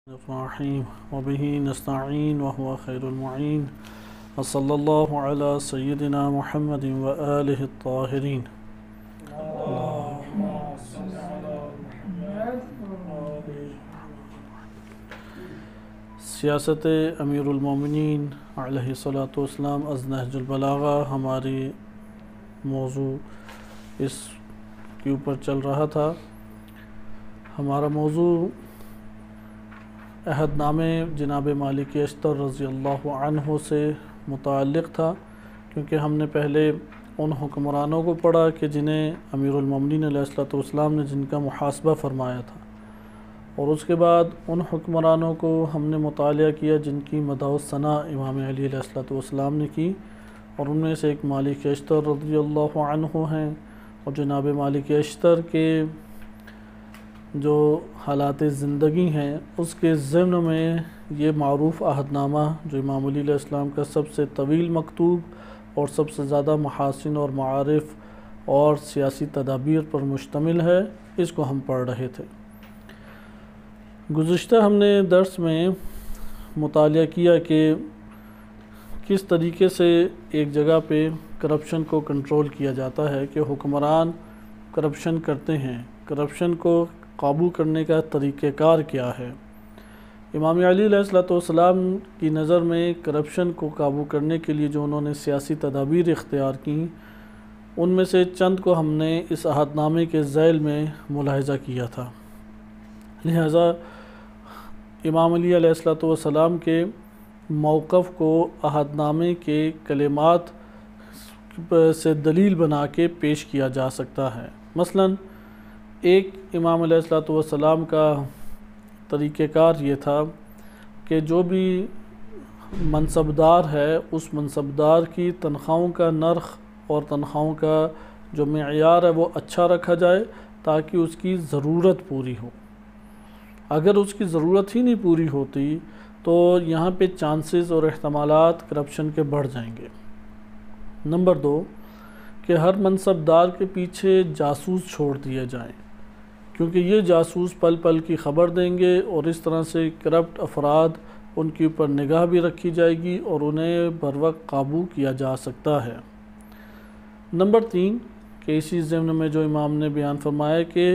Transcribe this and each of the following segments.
الرحیم وبه نستعین وهو خیر المعین وصلی اللہ علی سیدنا محمد وآلہ الطاہرین۔ سیاست امیر المومنین علیہ الصلاۃ والسلام از نہج البلاغہ ہماری موضوع اس کے اوپر چل رہا تھا۔ ہمارا موضوع عہد نامے جناب مالک اشتر رضی اللہ عنہ سے متعلق تھا، کیونکہ ہم نے پہلے ان حکمرانوں کو پڑھا کہ جنہیں امیر المومنین علیہ الصلوۃ والسلام نے جن کا محاسبہ فرمایا تھا، اور اس کے بعد ان حکمرانوں کو ہم نے مطالعہ کیا جن کی مدح و ثناء امام علی علیہ الصلوۃ والسلام نے کی، اور ان میں سے ایک مالک اشتر رضی اللہ عنہ ہیں۔ اور جناب مالک اشتر کے جو حالات زندگی ہیں اس کے ضمن میں یہ معروف عہد نامہ جو امام علی علیہ السلام کا سب سے طویل مکتوب اور سب سے زیادہ محاسن اور معارف اور سیاسی تدابیر پر مشتمل ہے، اس کو ہم پڑھ رہے تھے۔ گزشتہ ہم نے درس میں مطالعہ کیا کہ کس طریقے سے ایک جگہ پہ کرپشن کو کنٹرول کیا جاتا ہے، کہ حکمران کرپشن کرتے ہیں، کرپشن کو قابو کرنے کا طریقہ کار کیا ہے۔ امام علی علیہ الصلوۃ والسلام کی نظر میں کرپشن کو قابو کرنے کے لیے جو انہوں نے سیاسی تدابیر اختیار کیں، ان میں سے چند کو ہم نے اس عہد نامے کے ذیل میں ملاحظہ کیا تھا۔ لہذا امام علی علیہ الصلوۃ والسلام کے موقف کو عہد نامے کے کلمات سے دلیل بنا کے پیش کیا جا سکتا ہے۔ مثلاً ایک امام علیہ الصلوۃ والسلام کا طریقہ کار یہ تھا کہ جو بھی منصبدار ہے اس منصبدار کی تنخواہوں کا نرخ اور تنخواہوں کا جو معیار ہے وہ اچھا رکھا جائے تاکہ اس کی ضرورت پوری ہو۔ اگر اس کی ضرورت ہی نہیں پوری ہوتی تو یہاں پہ چانسز اور احتمالات کرپشن کے بڑھ جائیں گے۔ نمبر 2 کہ ہر منصبدار کے پیچھے جاسوس چھوڑ دیے جائیں، کیونکہ یہ جاسوس پل پل کی خبر دیں گے اور اس طرح سے کرپٹ افراد ان کے اوپر نگاہ بھی رکھی جائے گی اور انہیں بروقت قابو کیا جا سکتا ہے۔ نمبر 3 کہ اسی ضمن میں جو امام نے بیان فرمایا کہ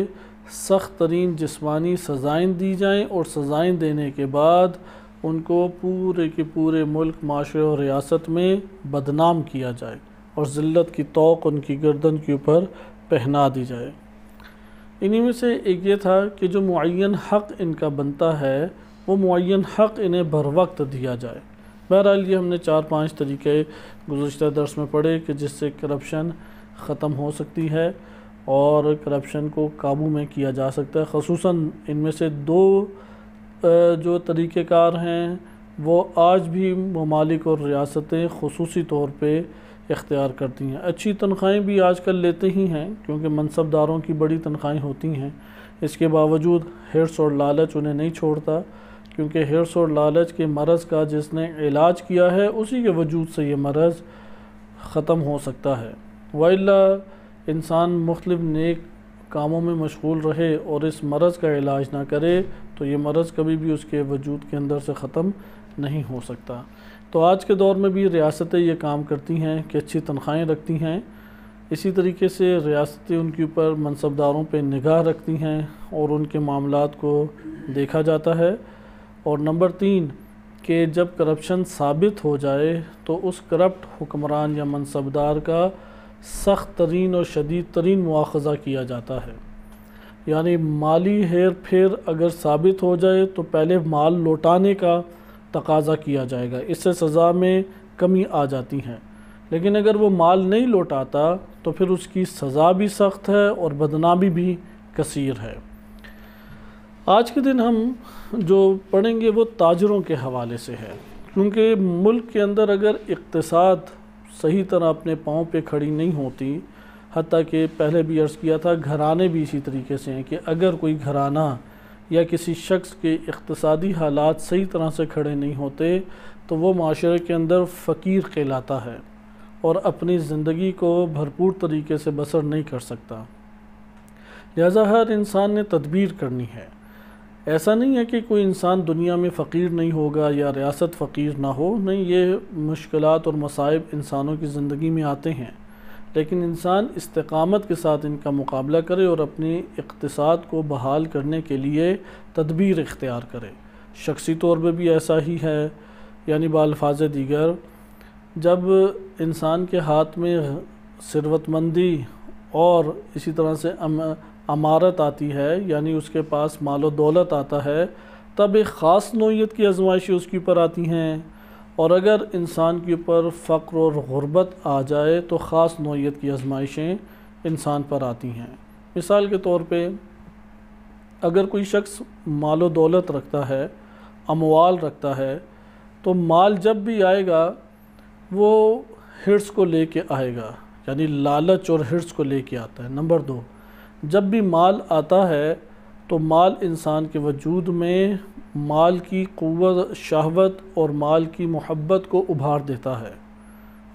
سخت ترین جسمانی سزائیں دی جائیں، اور سزائیں دینے کے بعد ان کو پورے کے پورے ملک، معاشرے اور ریاست میں بدنام کیا جائے اور ذلت کی طوق ان کی گردن کے اوپر پہنا دی جائے۔ انہی میں سے ایک یہ تھا کہ جو معین حق ان کا بنتا ہے وہ معین حق انہیں بروقت دیا جائے۔ بہرحال یہ ہم نے 4-5 طریقے گزشتہ درس میں پڑھے کہ جس سے کرپشن ختم ہو سکتی ہے اور کرپشن کو قابو میں کیا جا سکتا ہے۔ خصوصاً ان میں سے 2 جو طریقہ کار ہیں وہ آج بھی ممالک اور ریاستیں خصوصی طور پہ اختیار کرتی ہیں۔ اچھی تنخواہیں بھی آج کل لیتے ہی ہیں کیونکہ منصبداروں کی بڑی تنخواہیں ہوتی ہیں، اس کے باوجود حرص اور لالچ انہیں نہیں چھوڑتا، کیونکہ حرص اور لالچ کے مرض کا جس نے علاج کیا ہے اسی کے وجود سے یہ مرض ختم ہو سکتا ہے۔ وَإِلَّا انسان مختلف نیک کاموں میں مشغول رہے اور اس مرض کا علاج نہ کرے تو یہ مرض کبھی بھی اس کے وجود کے اندر سے ختم نہیں ہو سکتا۔ تو آج کے دور میں بھی ریاستیں یہ کام کرتی ہیں کہ اچھی تنخواہیں رکھتی ہیں، اسی طریقے سے ریاستیں ان کے اوپر منصبداروں پہ نگاہ رکھتی ہیں اور ان کے معاملات کو دیکھا جاتا ہے۔ اور نمبر 3 کہ جب کرپشن ثابت ہو جائے تو اس کرپٹ حکمران یا منصبدار کا سخت ترین اور شدید ترین مواخذہ کیا جاتا ہے۔ یعنی مالی ہیر پھیر اگر ثابت ہو جائے تو پہلے مال لوٹانے کا تقاضا کیا جائے گا، اس سے سزا میں کمی آ جاتی ہے، لیکن اگر وہ مال نہیں لوٹاتا تو پھر اس کی سزا بھی سخت ہے اور بدنامی بھی کثیر ہے۔ آج کے دن ہم جو پڑھیں گے وہ تاجروں کے حوالے سے ہے، کیونکہ ملک کے اندر اگر اقتصاد صحیح طرح اپنے پاؤں پہ کھڑی نہیں ہوتی، حتیٰ کہ پہلے بھی عرض کیا تھا گھرانے بھی اسی طریقے سے ہیں کہ اگر کوئی گھرانہ یا کسی شخص کے اقتصادی حالات صحیح طرح سے کھڑے نہیں ہوتے تو وہ معاشرے کے اندر فقیر کہلاتا ہے اور اپنی زندگی کو بھرپور طریقے سے بسر نہیں کر سکتا۔ لہذا ہر انسان نے تدبیر کرنی ہے، ایسا نہیں ہے کہ کوئی انسان دنیا میں فقیر نہیں ہوگا یا ریاست فقیر نہ ہو، نہیں، یہ مشکلات اور مصائب انسانوں کی زندگی میں آتے ہیں، لیکن انسان استقامت کے ساتھ ان کا مقابلہ کرے اور اپنی اقتصاد کو بحال کرنے کے لیے تدبیر اختیار کرے۔ شخصی طور پہ بھی ایسا ہی ہے، یعنی بالفاظ دیگر جب انسان کے ہاتھ میں ثروت مندی اور اسی طرح سے امارت آتی ہے، یعنی اس کے پاس مال و دولت آتا ہے، تب ایک خاص نوعیت کی آزمائشیں اس کے اوپر آتی ہیں، اور اگر انسان کے اوپر فقر اور غربت آ جائے تو خاص نوعیت کی آزمائشیں انسان پر آتی ہیں۔ مثال کے طور پہ اگر کوئی شخص مال و دولت رکھتا ہے، اموال رکھتا ہے، تو مال جب بھی آئے گا وہ حرص کو لے کے آئے گا، یعنی لالچ اور حرص کو لے کے آتا ہے۔ نمبر 2، جب بھی مال آتا ہے تو مال انسان کے وجود میں مال کی قوت، شہوت اور مال کی محبت کو ابھار دیتا ہے۔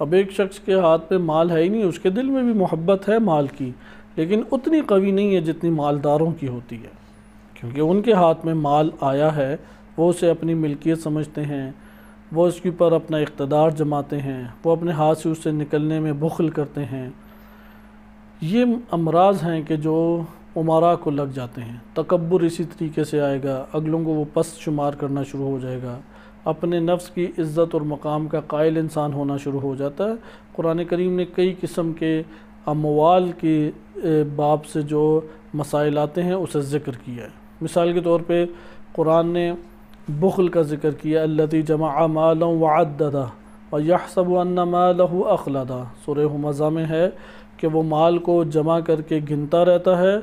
اب ایک شخص کے ہاتھ پہ مال ہے ہی نہیں، اس کے دل میں بھی محبت ہے مال کی، لیکن اتنی قوی نہیں ہے جتنی مالداروں کی ہوتی ہے، کیونکہ ان کے ہاتھ میں مال آیا ہے، وہ اسے اپنی ملکیت سمجھتے ہیں، وہ اس کے اوپر اپنا اقتدار جماتے ہیں، وہ اپنے ہاتھ سے اس سے نکلنے میں بخل کرتے ہیں۔ یہ امراض ہیں کہ جو امراء کو لگ جاتے ہیں۔ تکبر اسی طریقے سے آئے گا، اگلوں کو وہ پست شمار کرنا شروع ہو جائے گا، اپنے نفس کی عزت اور مقام کا قائل انسان ہونا شروع ہو جاتا ہے۔ قرآن کریم نے کئی قسم کے اموال کے باب سے جو مسائل آتے ہیں اسے ذکر کیا ہے۔ مثال کے طور پہ قرآن نے بخل کا ذکر کیا، الذی جمع مالا وعددہ ویحسب ان مالہ اخلدہ۔ سورہ ہمزہ میں ہے کہ وہ مال کو جمع کر کے گنتا رہتا ہے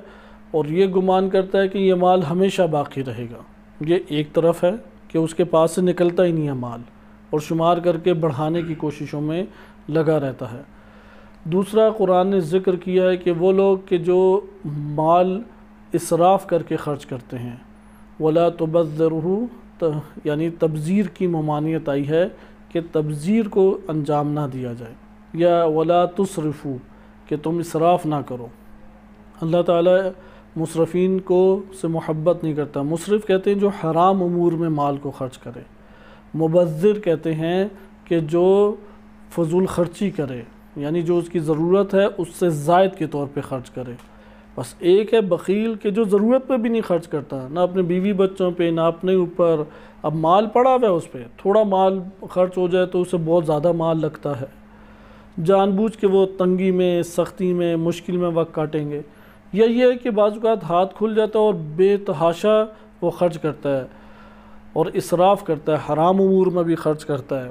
اور یہ گمان کرتا ہے کہ یہ مال ہمیشہ باقی رہے گا۔ یہ ایک طرف ہے کہ اس کے پاس سے نکلتا ہی نہیں ہے مال، اور شمار کر کے بڑھانے کی کوششوں میں لگا رہتا ہے۔ دوسرا قرآن نے ذکر کیا ہے کہ وہ لوگ کہ جو مال اسراف کر کے خرچ کرتے ہیں، وَلَا تُبَذِّرْهُ، یعنی تبذیر کی ممانعت آئی ہے کہ تبذیر کو انجام نہ دیا جائے، یا وَلَا تُسْرِفُوا، کہ تم اسراف نہ کرو۔ اللہ تعالیٰ مصرفین کو سے محبت نہیں کرتا۔ مصرف کہتے ہیں جو حرام امور میں مال کو خرچ کرے، مبذر کہتے ہیں کہ جو فضول خرچی کرے، یعنی جو اس کی ضرورت ہے اس سے زائد کے طور پہ خرچ کرے۔ بس ایک ہے بخیل کہ جو ضرورت پہ بھی نہیں خرچ کرتا، نہ اپنے بیوی بچوں پہ نہ اپنے اوپر۔ اب مال پڑا ہوا ہے اس پہ، تھوڑا مال خرچ ہو جائے تو اسے بہت زیادہ مال لگتا ہے، جان بوجھ کے وہ تنگی میں، سختی میں، مشکل میں وقت کاٹیں گے۔ یا یہ ہے کہ بعض اوقات ہاتھ کھل جاتا ہے اور بے تحاشا وہ خرچ کرتا ہے اور اسراف کرتا ہے، حرام امور میں بھی خرچ کرتا ہے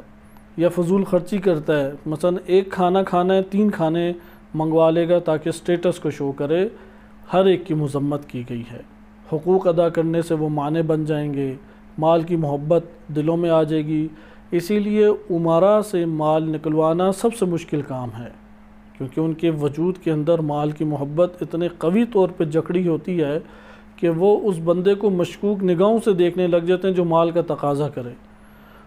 یا فضول خرچی کرتا ہے۔ مثلا ایک کھانا کھانا ہے، 3 کھانے منگوا لے گا تاکہ سٹیٹس کو شو کرے۔ ہر ایک کی مذمت کی گئی ہے۔ حقوق ادا کرنے سے وہ معنی بن جائیں گے، مال کی محبت دلوں میں آ جائے گی۔ اسی لیے امراء سے مال نکلوانا سب سے مشکل کام ہے، کیونکہ ان کے وجود کے اندر مال کی محبت اتنے قوی طور پہ جکڑی ہوتی ہے کہ وہ اس بندے کو مشکوک نگاہوں سے دیکھنے لگ جاتے ہیں جو مال کا تقاضا کرے۔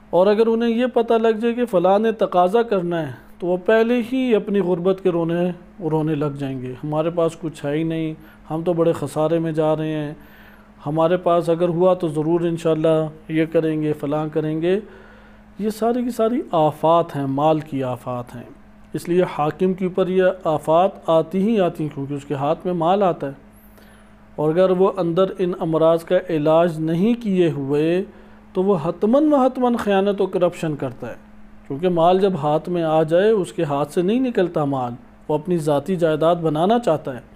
اور اگر انہیں یہ پتہ لگ جائے کہ فلاں نے تقاضا کرنا ہے تو وہ پہلے ہی اپنی غربت کے رونے لگ جائیں گے، ہمارے پاس کچھ ہے ہی نہیں، ہم تو بڑے خسارے میں جا رہے ہیں، ہمارے پاس اگر ہوا تو ضرور انشاءاللہ یہ کریں گے، فلاں کریں گے۔ یہ ساری کی ساری آفات ہیں، مال کی آفات ہیں۔ اس لیے حاکم کے اوپر یہ آفات آتی ہی آتی ہیں، کیونکہ اس کے ہاتھ میں مال آتا ہے، اور اگر وہ اندر ان امراض کا علاج نہیں کیے ہوئے تو وہ حتماً و حتماً خیانت و کرپشن کرتا ہے، کیونکہ مال جب ہاتھ میں آ جائے اس کے ہاتھ سے نہیں نکلتا مال، وہ اپنی ذاتی جائیداد بنانا چاہتا ہے۔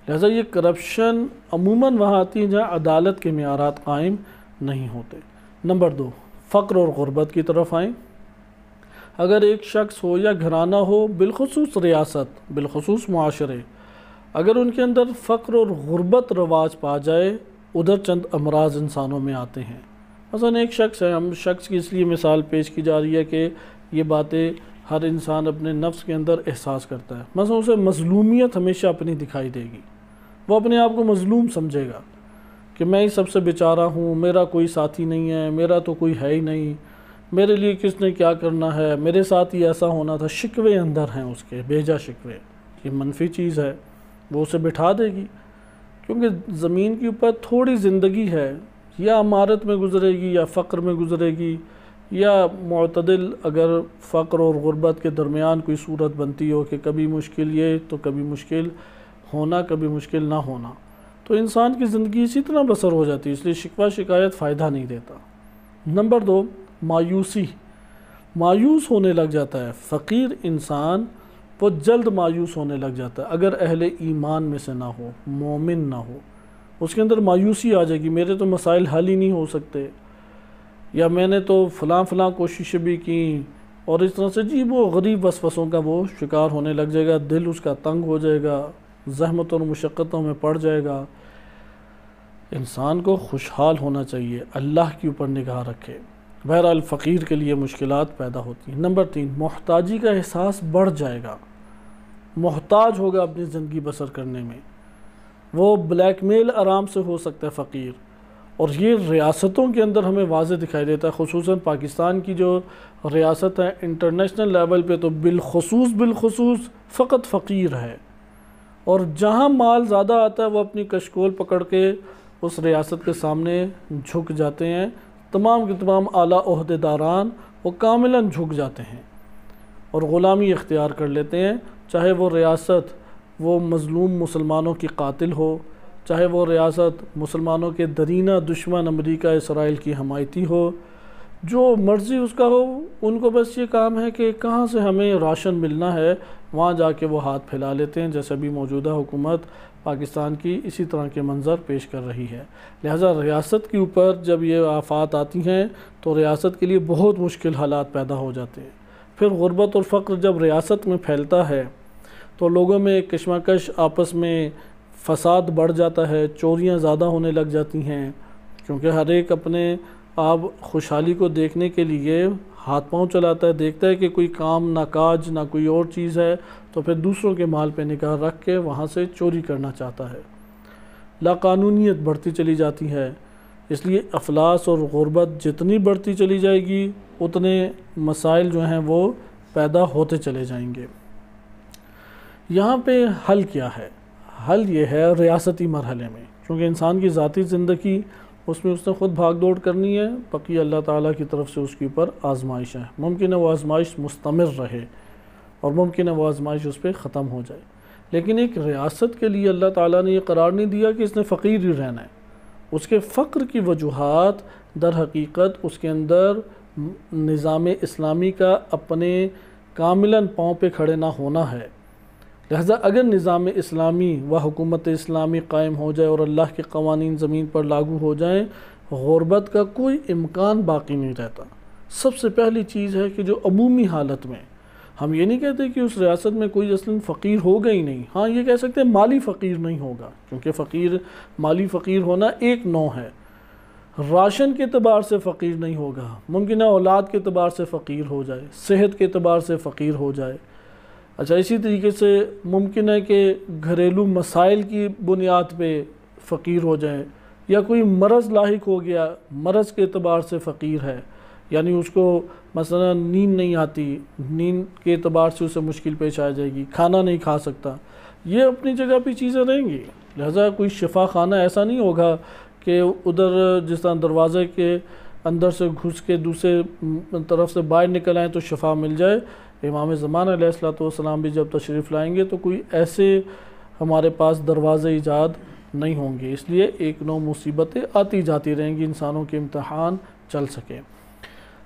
لہذا یہ کرپشن عموماً وہاں آتی ہے جہاں عدالت کے معیارات قائم نہیں ہوتے۔ نمبر 2، فقر اور غربت کی طرف آئیں۔ اگر ایک شخص ہو یا گھرانہ ہو، بالخصوص ریاست، بالخصوص معاشرے، اگر ان کے اندر فقر اور غربت رواج پا جائے، ادھر چند امراض انسانوں میں آتے ہیں۔ مثلا ایک شخص ہے، ہم شخص کی اس لیے مثال پیش کی جا رہی ہے کہ یہ باتیں ہر انسان اپنے نفس کے اندر احساس کرتا ہے۔ مثلا اسے مظلومیت ہمیشہ اپنی دکھائی دے گی، وہ اپنے آپ کو مظلوم سمجھے گا کہ میں ہی سب سے بیچارہ ہوں، میرا کوئی ساتھی نہیں ہے، میرا تو کوئی ہے ہی نہیں، میرے لیے کس نے کیا کرنا ہے، میرے ساتھ ہی ایسا ہونا تھا۔ شکوے اندر ہیں اس کے، بیجا شکوے، یہ منفی چیز ہے، وہ اسے بٹھا دے گی، کیونکہ زمین کے اوپر تھوڑی زندگی ہے، یا عمارت میں گزرے گی یا فقر میں گزرے گی، یا معتدل اگر فقر اور غربت کے درمیان کوئی صورت بنتی ہو کہ کبھی مشکل یہ تو کبھی مشکل ہونا، کبھی مشکل نہ ہونا، تو انسان کی زندگی اسی طرح بسر ہو جاتی ہے، اس لیے شکوہ شکایت فائدہ نہیں دیتا۔ نمبر 2، مایوسی، مایوس ہونے لگ جاتا ہے فقیر انسان، وہ جلد مایوس ہونے لگ جاتا ہے اگر اہل ایمان میں سے نہ ہو، مومن نہ ہو، اس کے اندر مایوسی آ جائے گی، میرے تو مسائل حل ہی نہیں ہو سکتے، یا میں نے تو فلاں کوششیں بھی کی، اور اس طرح سے جی وہ غریب وسوسوں کا وہ شکار ہونے لگ جائے گا، دل اس کا تنگ ہو جائے گا، زحمت اور مشقتوں میں پڑ جائے گا۔ انسان کو خوشحال ہونا چاہیے، اللہ کے اوپر نگاہ رکھے۔ بہرحال فقیر کے لیے مشکلات پیدا ہوتی ہیں۔ نمبر 3، محتاجی کا احساس بڑھ جائے گا، محتاج ہوگا اپنی زندگی بسر کرنے میں، وہ بلیک میل آرام سے ہو سکتا ہے فقیر، اور یہ ریاستوں کے اندر ہمیں واضح دکھائی دیتا ہے، خصوصاً پاکستان کی جو ریاست ہے انٹرنیشنل لیول پہ تو بالخصوص فقط فقیر ہے، اور جہاں مال زیادہ آتا ہے وہ اپنی کشکول پکڑ کے اس ریاست کے سامنے جھک جاتے ہیں، تمام کے تمام اعلیٰ عہدیداران وہ کاملاً جھک جاتے ہیں اور غلامی اختیار کر لیتے ہیں، چاہے وہ ریاست وہ مظلوم مسلمانوں کی قاتل ہو، چاہے وہ ریاست مسلمانوں کے درینہ دشمن امریکہ اسرائیل کی حمایتی ہو، جو مرضی اس کا ہو، ان کو بس یہ کام ہے کہ کہاں سے ہمیں راشن ملنا ہے، وہاں جا کے وہ ہاتھ پھیلا لیتے ہیں، جیسے بھی موجودہ حکومت پاکستان کی اسی طرح کے منظر پیش کر رہی ہے۔ لہٰذا ریاست کے اوپر جب یہ آفات آتی ہیں تو ریاست کے لیے بہت مشکل حالات پیدا ہو جاتے ہیں۔ پھر غربت اور فقر جب ریاست میں پھیلتا ہے تو لوگوں میں کشمکش، آپس میں فساد بڑھ جاتا ہے، چوریاں زیادہ ہونے لگ جاتی ہیں، کیونکہ ہر ایک اپنے آپ خوشحالی کو دیکھنے کے لیے ہاتھ پاؤں چلاتا ہے، دیکھتا ہے کہ کوئی کام نہ کاج نہ کوئی اور چیز ہے تو پھر دوسروں کے مال پہ نگاہ رکھ کے وہاں سے چوری کرنا چاہتا ہے۔ لاقانونیت بڑھتی چلی جاتی ہے، اس لیے افلاس اور غربت جتنی بڑھتی چلی جائے گی اتنے مسائل جو ہیں وہ پیدا ہوتے چلے جائیں گے۔ یہاں پہ حل کیا ہے؟ حل یہ ہے ریاستی مرحلے میں، کیونکہ انسان کی ذاتی زندگی اس میں اس نے خود بھاگ دوڑ کرنی ہے، بقیہ اللہ تعالیٰ کی طرف سے اس کے اوپر آزمائش ہے، ممکن ہے وہ آزمائش مستمر رہے اور ممکن ہے وہ آزمائش اس پہ ختم ہو جائے، لیکن ایک ریاست کے لیے اللہ تعالیٰ نے یہ قرار نہیں دیا کہ اس نے فقیر ہی رہنا ہے۔ اس کے فقر کی وجوہات در حقیقت اس کے اندر نظام اسلامی کا اپنے کاملاً پاؤں پہ کھڑے نہ ہونا ہے۔ لہذا اگر نظام اسلامی و حکومت اسلامی قائم ہو جائے اور اللہ کے قوانین زمین پر لاگو ہو جائیں، غربت کا کوئی امکان باقی نہیں رہتا۔ سب سے پہلی چیز ہے کہ جو عمومی حالت میں، ہم یہ نہیں کہتے کہ اس ریاست میں کوئی اصلاً فقیر ہوگا ہی نہیں، ہاں یہ کہہ سکتے ہیں مالی فقیر نہیں ہوگا، کیونکہ مالی فقیر ہونا ایک نوع ہے۔ راشن کے اعتبار سے فقیر نہیں ہوگا، ممکن ہے اولاد کے اعتبار سے فقیر ہو جائے، صحت کے اعتبار سے فقیر ہو جائے۔ اچھا، اسی طریقے سے ممکن ہے کہ گھریلو مسائل کی بنیاد پہ فقیر ہو جائے، یا کوئی مرض لاحق ہو گیا، مرض کے اعتبار سے فقیر ہے، یعنی اس کو مثلا نیند نہیں آتی، نیند کے اعتبار سے اسے مشکل پیش آ جائے گی، کھانا نہیں کھا سکتا، یہ اپنی جگہ پہ چیزیں رہیں گی۔ لہذا کوئی شفا خانہ ایسا نہیں ہوگا کہ ادھر جس طرح دروازے کے اندر سے گھس کے دوسرے طرف سے باہر نکل آئیں تو شفا مل جائے۔ امام زمان علیہ السلام بھی جب تشریف لائیں گے تو کوئی ایسے ہمارے پاس دروازے ایجاد نہیں ہوں گے، اس لیے ایک نو مصیبتیں آتی جاتی رہیں گی، انسانوں کے امتحان چل سکے۔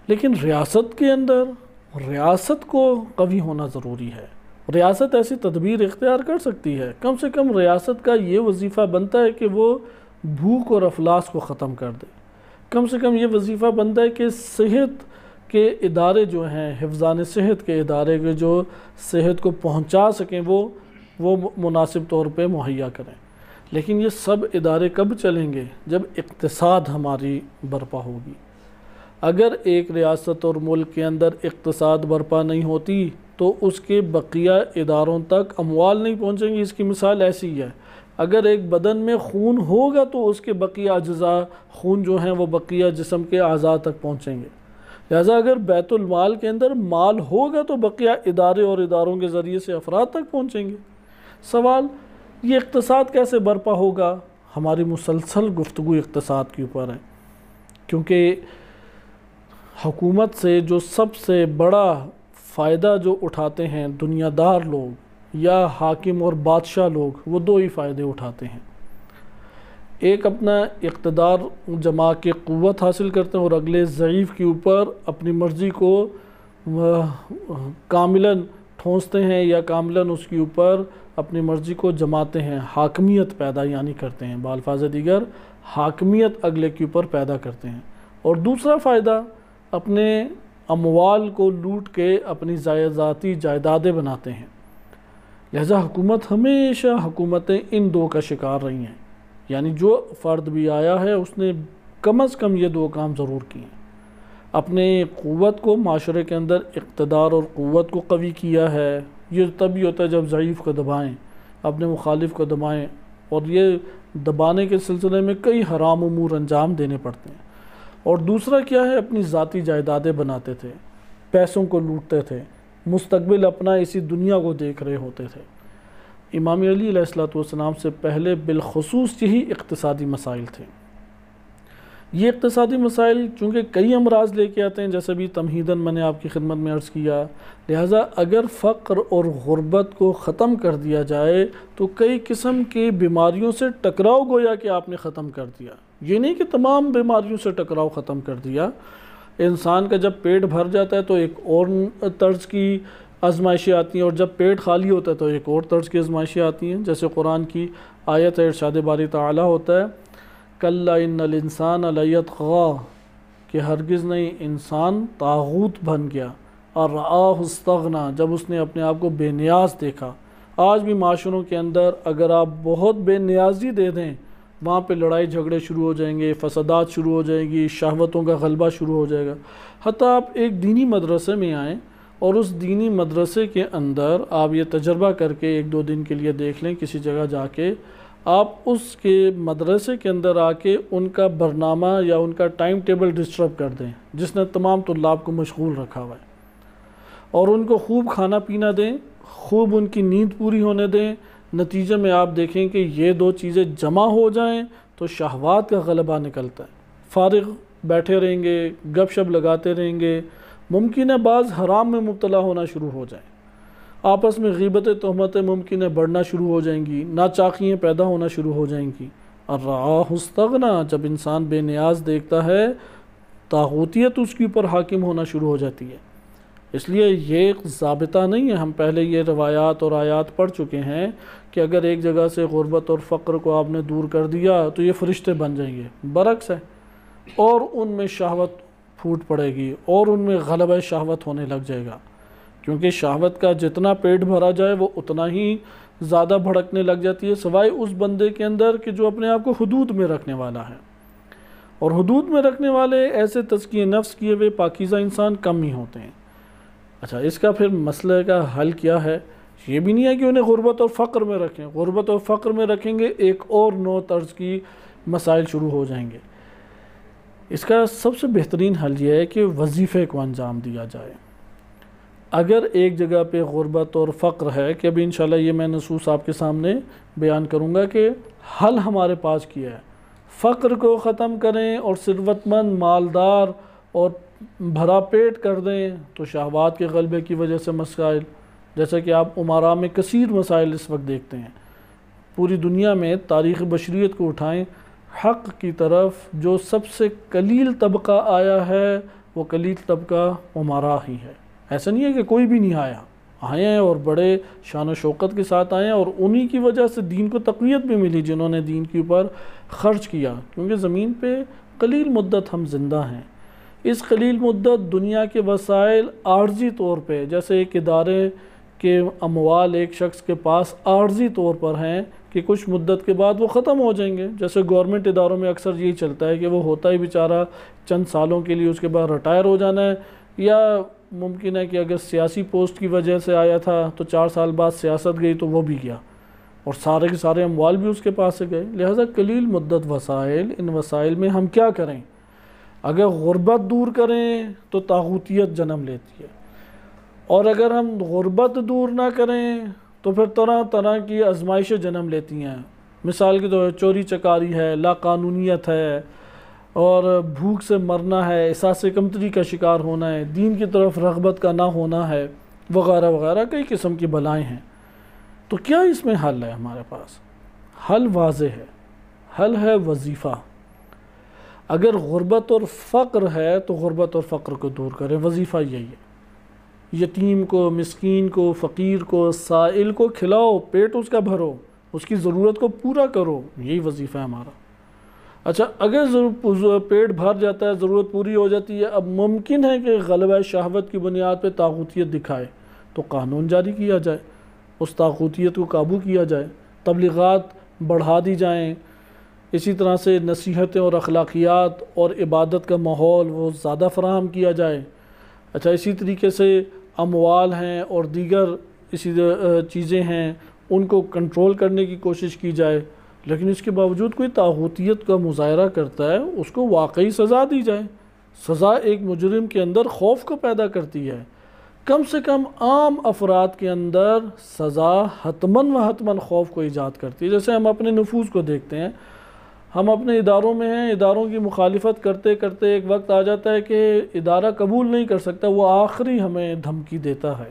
لیکن ریاست کے اندر ریاست کو قوی ہونا ضروری ہے۔ ریاست ایسی تدبیر اختیار کر سکتی ہے، کم سے کم ریاست کا یہ وظیفہ بنتا ہے کہ وہ بھوک اور افلاس کو ختم کر دے، کم سے کم یہ وظیفہ بنتا ہے کہ صحت کے ادارے جو ہیں، حفظان صحت کے ادارے کے جو صحت کو پہنچا سکیں وہ مناسب طور پہ مہیا کریں۔ لیکن یہ سب ادارے کب چلیں گے؟ جب اقتصاد ہماری برپا ہوگی۔ اگر ایک ریاست اور ملک کے اندر اقتصاد برپا نہیں ہوتی تو اس کے بقیہ اداروں تک اموال نہیں پہنچیں گی۔ اس کی مثال ایسی ہے، اگر ایک بدن میں خون ہوگا تو اس کے بقیہ اجزاء خون جو ہیں وہ بقیہ جسم کے اعضاء تک پہنچیں گے۔ لہذا اگر بیت المال کے اندر مال ہوگا تو بقیہ ادارے اور اداروں کے ذریعے سے افراد تک پہنچیں گے۔ سوال، یہ اقتصاد کیسے برپا ہوگا؟ ہماری مسلسل گفتگو اقتصاد کے اوپر ہے، کیونکہ حکومت سے جو سب سے بڑا فائدہ جو اٹھاتے ہیں دنیا دار لوگ یا حاکم اور بادشاہ لوگ، وہ دو ہی فائدے اٹھاتے ہیں۔ ایک اپنا اقتدار جما کے قوت حاصل کرتے ہیں، اور اگلے ضعیف کے اوپر اپنی مرضی کو کاملاً ٹھونستے ہیں یا کاملاً اس کے اوپر اپنی مرضی کو جماتے ہیں، حاکمیت پیدا یعنی کرتے ہیں، بالفاظ دیگر حاکمیت اگلے کے اوپر پیدا کرتے ہیں۔ اور دوسرا فائدہ اپنے اموال کو لوٹ کے اپنی ذاتی جائیدادیں بناتے ہیں۔ لہذا حکومتیں ان دو کا شکار رہی ہیں، یعنی جو فرد بھی آیا ہے اس نے کم از کم یہ دو کام ضرور کیے ہیں۔ اپنے قوت کو معاشرے کے اندر اقتدار اور قوت کو قوی کیا ہے، یہ تبھی ہوتا ہے جب ضعیف کو دبائیں، اپنے مخالف کو دبائیں، اور یہ دبانے کے سلسلے میں کئی حرام امور انجام دینے پڑتے ہیں۔ اور دوسرا کیا ہے، اپنی ذاتی جائیدادیں بناتے تھے، پیسوں کو لوٹتے تھے، مستقبل اپنا اسی دنیا کو دیکھ رہے ہوتے تھے۔ امام علی علیہ السلام سے پہلے بالخصوص یہی اقتصادی مسائل تھے۔ یہ اقتصادی مسائل چونکہ کئی امراض لے کے آتے ہیں، جیسے بھی تمہیداً میں نے آپ کی خدمت میں عرض کیا، لہٰذا اگر فقر اور غربت کو ختم کر دیا جائے تو کئی قسم کی بیماریوں سے ٹکراؤ گویا کہ آپ نے ختم کر دیا۔ یہ نہیں کہ تمام بیماریوں سے ٹکراؤ ختم کر دیا۔ انسان کا جب پیٹ بھر جاتا ہے تو ایک اور طرز کی آزمائشیں آتی ہیں، اور جب پیٹ خالی ہوتا ہے تو ایک اور طرز کی آزمائشیں آتی ہیں۔ جیسے قرآن کی آیت ہے، ارشاد باری تعالیٰ ہوتا ہے کَلَّا إِنَّ الْإِنسَانَ لَيَطْغَىٰ، کہ ہرگز نہیں انسان طاغوت بن گیا، اور رآہ استغنیٰ، جب اس نے اپنے آپ کو بے نیاز دیکھا۔ آج بھی معاشروں کے اندر اگر آپ بہت بے نیازی دے دیں، وہاں پہ لڑائی جھگڑے شروع ہو جائیں گے، فسادات شروع ہو جائیں گی، شہوتوں کا غلبہ شروع ہو جائے گا۔ حتیٰ آپ ایک دینی مدرسے میں آئیں اور اس دینی مدرسے کے اندر آپ یہ تجربہ کر کے ایک دو دن کے لیے دیکھ لیں، کسی جگہ جا کے آپ اس کے مدرسے کے اندر آ کے ان کا برنامہ یا ان کا ٹائم ٹیبل ڈسٹرب کر دیں، جس نے تمام طلاب کو مشغول رکھا ہوا ہے، اور ان کو خوب کھانا پینا دیں، خوب ان کی نیند پوری ہونے دیں۔ نتیجے میں آپ دیکھیں کہ یہ دو چیزیں جمع ہو جائیں تو شہوات کا غلبہ نکلتا ہے۔ فارغ بیٹھے رہیں گے، گپ شپ لگاتے رہیں گے، ممکن ہے بعض حرام میں مبتلا ہونا شروع ہو جائیں، آپس میں غیبت تہمتیں ممکن ہے بڑھنا شروع ہو جائیں گی، ناچاقیاں پیدا ہونا شروع ہو جائیں گی۔ الرعاہ استغنیٰ، جب انسان بے نیاز دیکھتا ہے، طاغوتیت اس کے اوپر حاکم ہونا شروع ہو جاتی ہے۔ اس لیے یہ ضابطہ نہیں ہے، ہم پہلے یہ روایات اور آیات پڑھ چکے ہیں کہ اگر ایک جگہ سے غربت اور فقر کو آپ نے دور کر دیا تو یہ فرشتے بن جائیں گے، برعکس ہے، اور ان میں شہوت پھوٹ پڑے گی، اور ان میں غلبہ شہوت ہونے لگ جائے گا، کیونکہ شہوت کا جتنا پیٹ بھرا جائے وہ اتنا ہی زیادہ بھڑکنے لگ جاتی ہے، سوائے اس بندے کے اندر کہ جو اپنے آپ کو حدود میں رکھنے والا ہے، اور حدود میں رکھنے والے ایسے تزکیہ نفس کیے ہوئے پاکیزہ انسان کم ہی ہوتے ہیں۔ اچھا، اس کا پھر مسئلے کا حل کیا ہے؟ یہ بھی نہیں ہے کہ انہیں غربت اور فقر میں رکھیں، غربت اور فقر میں رکھیں گے ایک اور نو طرز کی مسائل شروع ہو جائیں گے۔ اس کا سب سے بہترین حل یہ ہے کہ وظیفے کو انجام دیا جائے۔ اگر ایک جگہ پہ غربت اور فقر ہے، کہ ابھی انشاءاللہ یہ میں نصوص آپ کے سامنے بیان کروں گا کہ حل ہمارے پاس کیا ہے، فقر کو ختم کریں اور ثروت مند، مالدار اور بھرا پیٹ کر دیں، تو شہوات کے غلبے کی وجہ سے مسائل، جیسا کہ آپ امراء میں کثیر مسائل اس وقت دیکھتے ہیں، پوری دنیا میں تاریخ بشریت کو اٹھائیں، حق کی طرف جو سب سے قلیل طبقہ آیا ہے وہ قلیل طبقہ امراء ہی ہے۔ ایسا نہیں ہے کہ کوئی بھی نہیں آئے ہیں، اور بڑے شان و شوکت کے ساتھ آئے ہیں، اور انہی کی وجہ سے دین کو تقویت بھی ملی، جنہوں نے دین کے اوپر خرچ کیا، کیونکہ زمین پہ قلیل مدت ہم زندہ ہیں۔ اس قلیل مدت دنیا کے وسائل عارضی طور پہ، جیسے ایک ادارے کے اموال ایک شخص کے پاس عارضی طور پر ہیں کہ کچھ مدت کے بعد وہ ختم ہو جائیں گے، جیسے گورنمنٹ اداروں میں اکثر یہی چلتا ہے کہ وہ ہوتا ہی بیچارہ چند سالوں کے لیے، اس کے بعد ریٹائر ہو جانا ہے، یا ممکن ہے کہ اگر سیاسی پوسٹ کی وجہ سے آیا تھا تو 4 سال بعد سیاست گئی تو وہ بھی گیا، اور سارے کے سارے اموال بھی اس کے پاس سے گئے۔ لہٰذا قلیل مدت وسائل، ان وسائل میں ہم کیا کریں؟ اگر غربت دور کریں تو طاغوتیت جنم لیتی ہے، اور اگر ہم غربت دور نہ کریں تو پھر طرح طرح کی آزمائشیں جنم لیتی ہیں، مثال کے طور پر چوری چکاری ہے، لا قانونیت ہے، اور بھوک سے مرنا ہے، احساس کمتری کا شکار ہونا ہے، دین کی طرف رغبت کا نہ ہونا ہے، وغیرہ وغیرہ کئی قسم کی بلائیں ہیں۔ تو کیا اس میں حل ہے؟ ہمارے پاس حل واضح ہے، حل ہے وظیفہ۔ اگر غربت اور فقر ہے تو غربت اور فقر کو دور کریں، وظیفہ یہی ہے۔ یتیم کو، مسکین کو، فقیر کو، سائل کو کھلاؤ، پیٹ اس کا بھرو، اس کی ضرورت کو پورا کرو، یہی وظیفہ ہے ہمارا۔ اچھا، اگر پیٹ بھر جاتا ہے، ضرورت پوری ہو جاتی ہے، اب ممکن ہے کہ غلبہ شہوت کی بنیاد پہ طاغوتیت دکھائے، تو قانون جاری کیا جائے، اس طاغوتیت کو قابو کیا جائے، تبلیغات بڑھا دی جائیں، اسی طرح سے نصیحتیں اور اخلاقیات اور عبادت کا ماحول وہ زیادہ فراہم کیا جائے۔ اچھا، اسی طریقے سے اموال ہیں اور دیگر اسی چیزیں ہیں، ان کو کنٹرول کرنے کی کوشش کی جائے، لیکن اس کے باوجود کوئی طاغوتیت کا مظاہرہ کرتا ہے اس کو واقعی سزا دی جائے۔ سزا ایک مجرم کے اندر خوف کو پیدا کرتی ہے، کم سے کم عام افراد کے اندر سزا حتماً و حتماً خوف کو ایجاد کرتی ہے۔ جیسے ہم اپنے نفوذ کو دیکھتے ہیں، ہم اپنے اداروں میں ہیں، اداروں کی مخالفت کرتے کرتے ایک وقت آ جاتا ہے کہ ادارہ قبول نہیں کر سکتا، وہ آخری ہمیں دھمکی دیتا ہے۔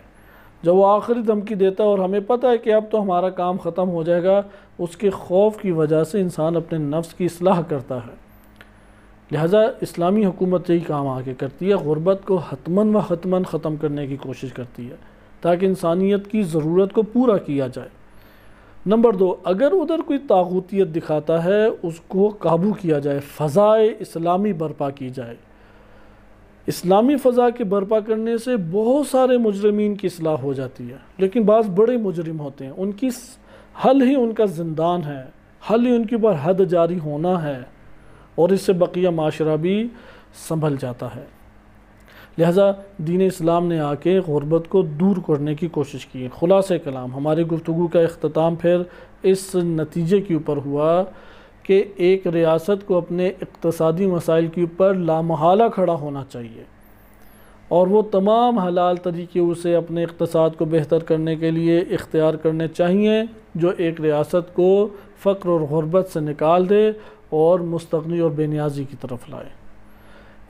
جب وہ آخری دھمکی دیتا ہے اور ہمیں پتہ ہے کہ اب تو ہمارا کام ختم ہو جائے گا، اس کے خوف کی وجہ سے انسان اپنے نفس کی اصلاح کرتا ہے۔ لہٰذا اسلامی حکومت یہی کام آگے کرتی ہے، غربت کو حتماً و حتماً ختم کرنے کی کوشش کرتی ہے تاکہ انسانیت کی ضرورت کو پورا کیا جائے۔ نمبر 2، اگر ادھر کوئی طاغوتیت دکھاتا ہے اس کو قابو کیا جائے، فضائے اسلامی برپا کی جائے۔ اسلامی فضا کے برپا کرنے سے بہت سارے مجرمین کی اصلاح ہو جاتی ہے، لیکن بعض بڑے مجرم ہوتے ہیں، ان کی حل ہی ان کا زندان ہے، حل ہی ان کے اوپر حد جاری ہونا ہے، اور اس سے بقیہ معاشرہ بھی سنبھل جاتا ہے۔ لہٰذا دین اسلام نے آ کے غربت کو دور کرنے کی کوشش کی ہے۔ خلاصہ کلام، ہماری گفتگو کا اختتام پھر اس نتیجے کے اوپر ہوا کہ ایک ریاست کو اپنے اقتصادی مسائل کے اوپر لامحالہ کھڑا ہونا چاہیے، اور وہ تمام حلال طریقے اسے اپنے اقتصاد کو بہتر کرنے کے لیے اختیار کرنے چاہیے جو ایک ریاست کو فقر اور غربت سے نکال دے اور مستغنی اور بے نیازی کی طرف لائے۔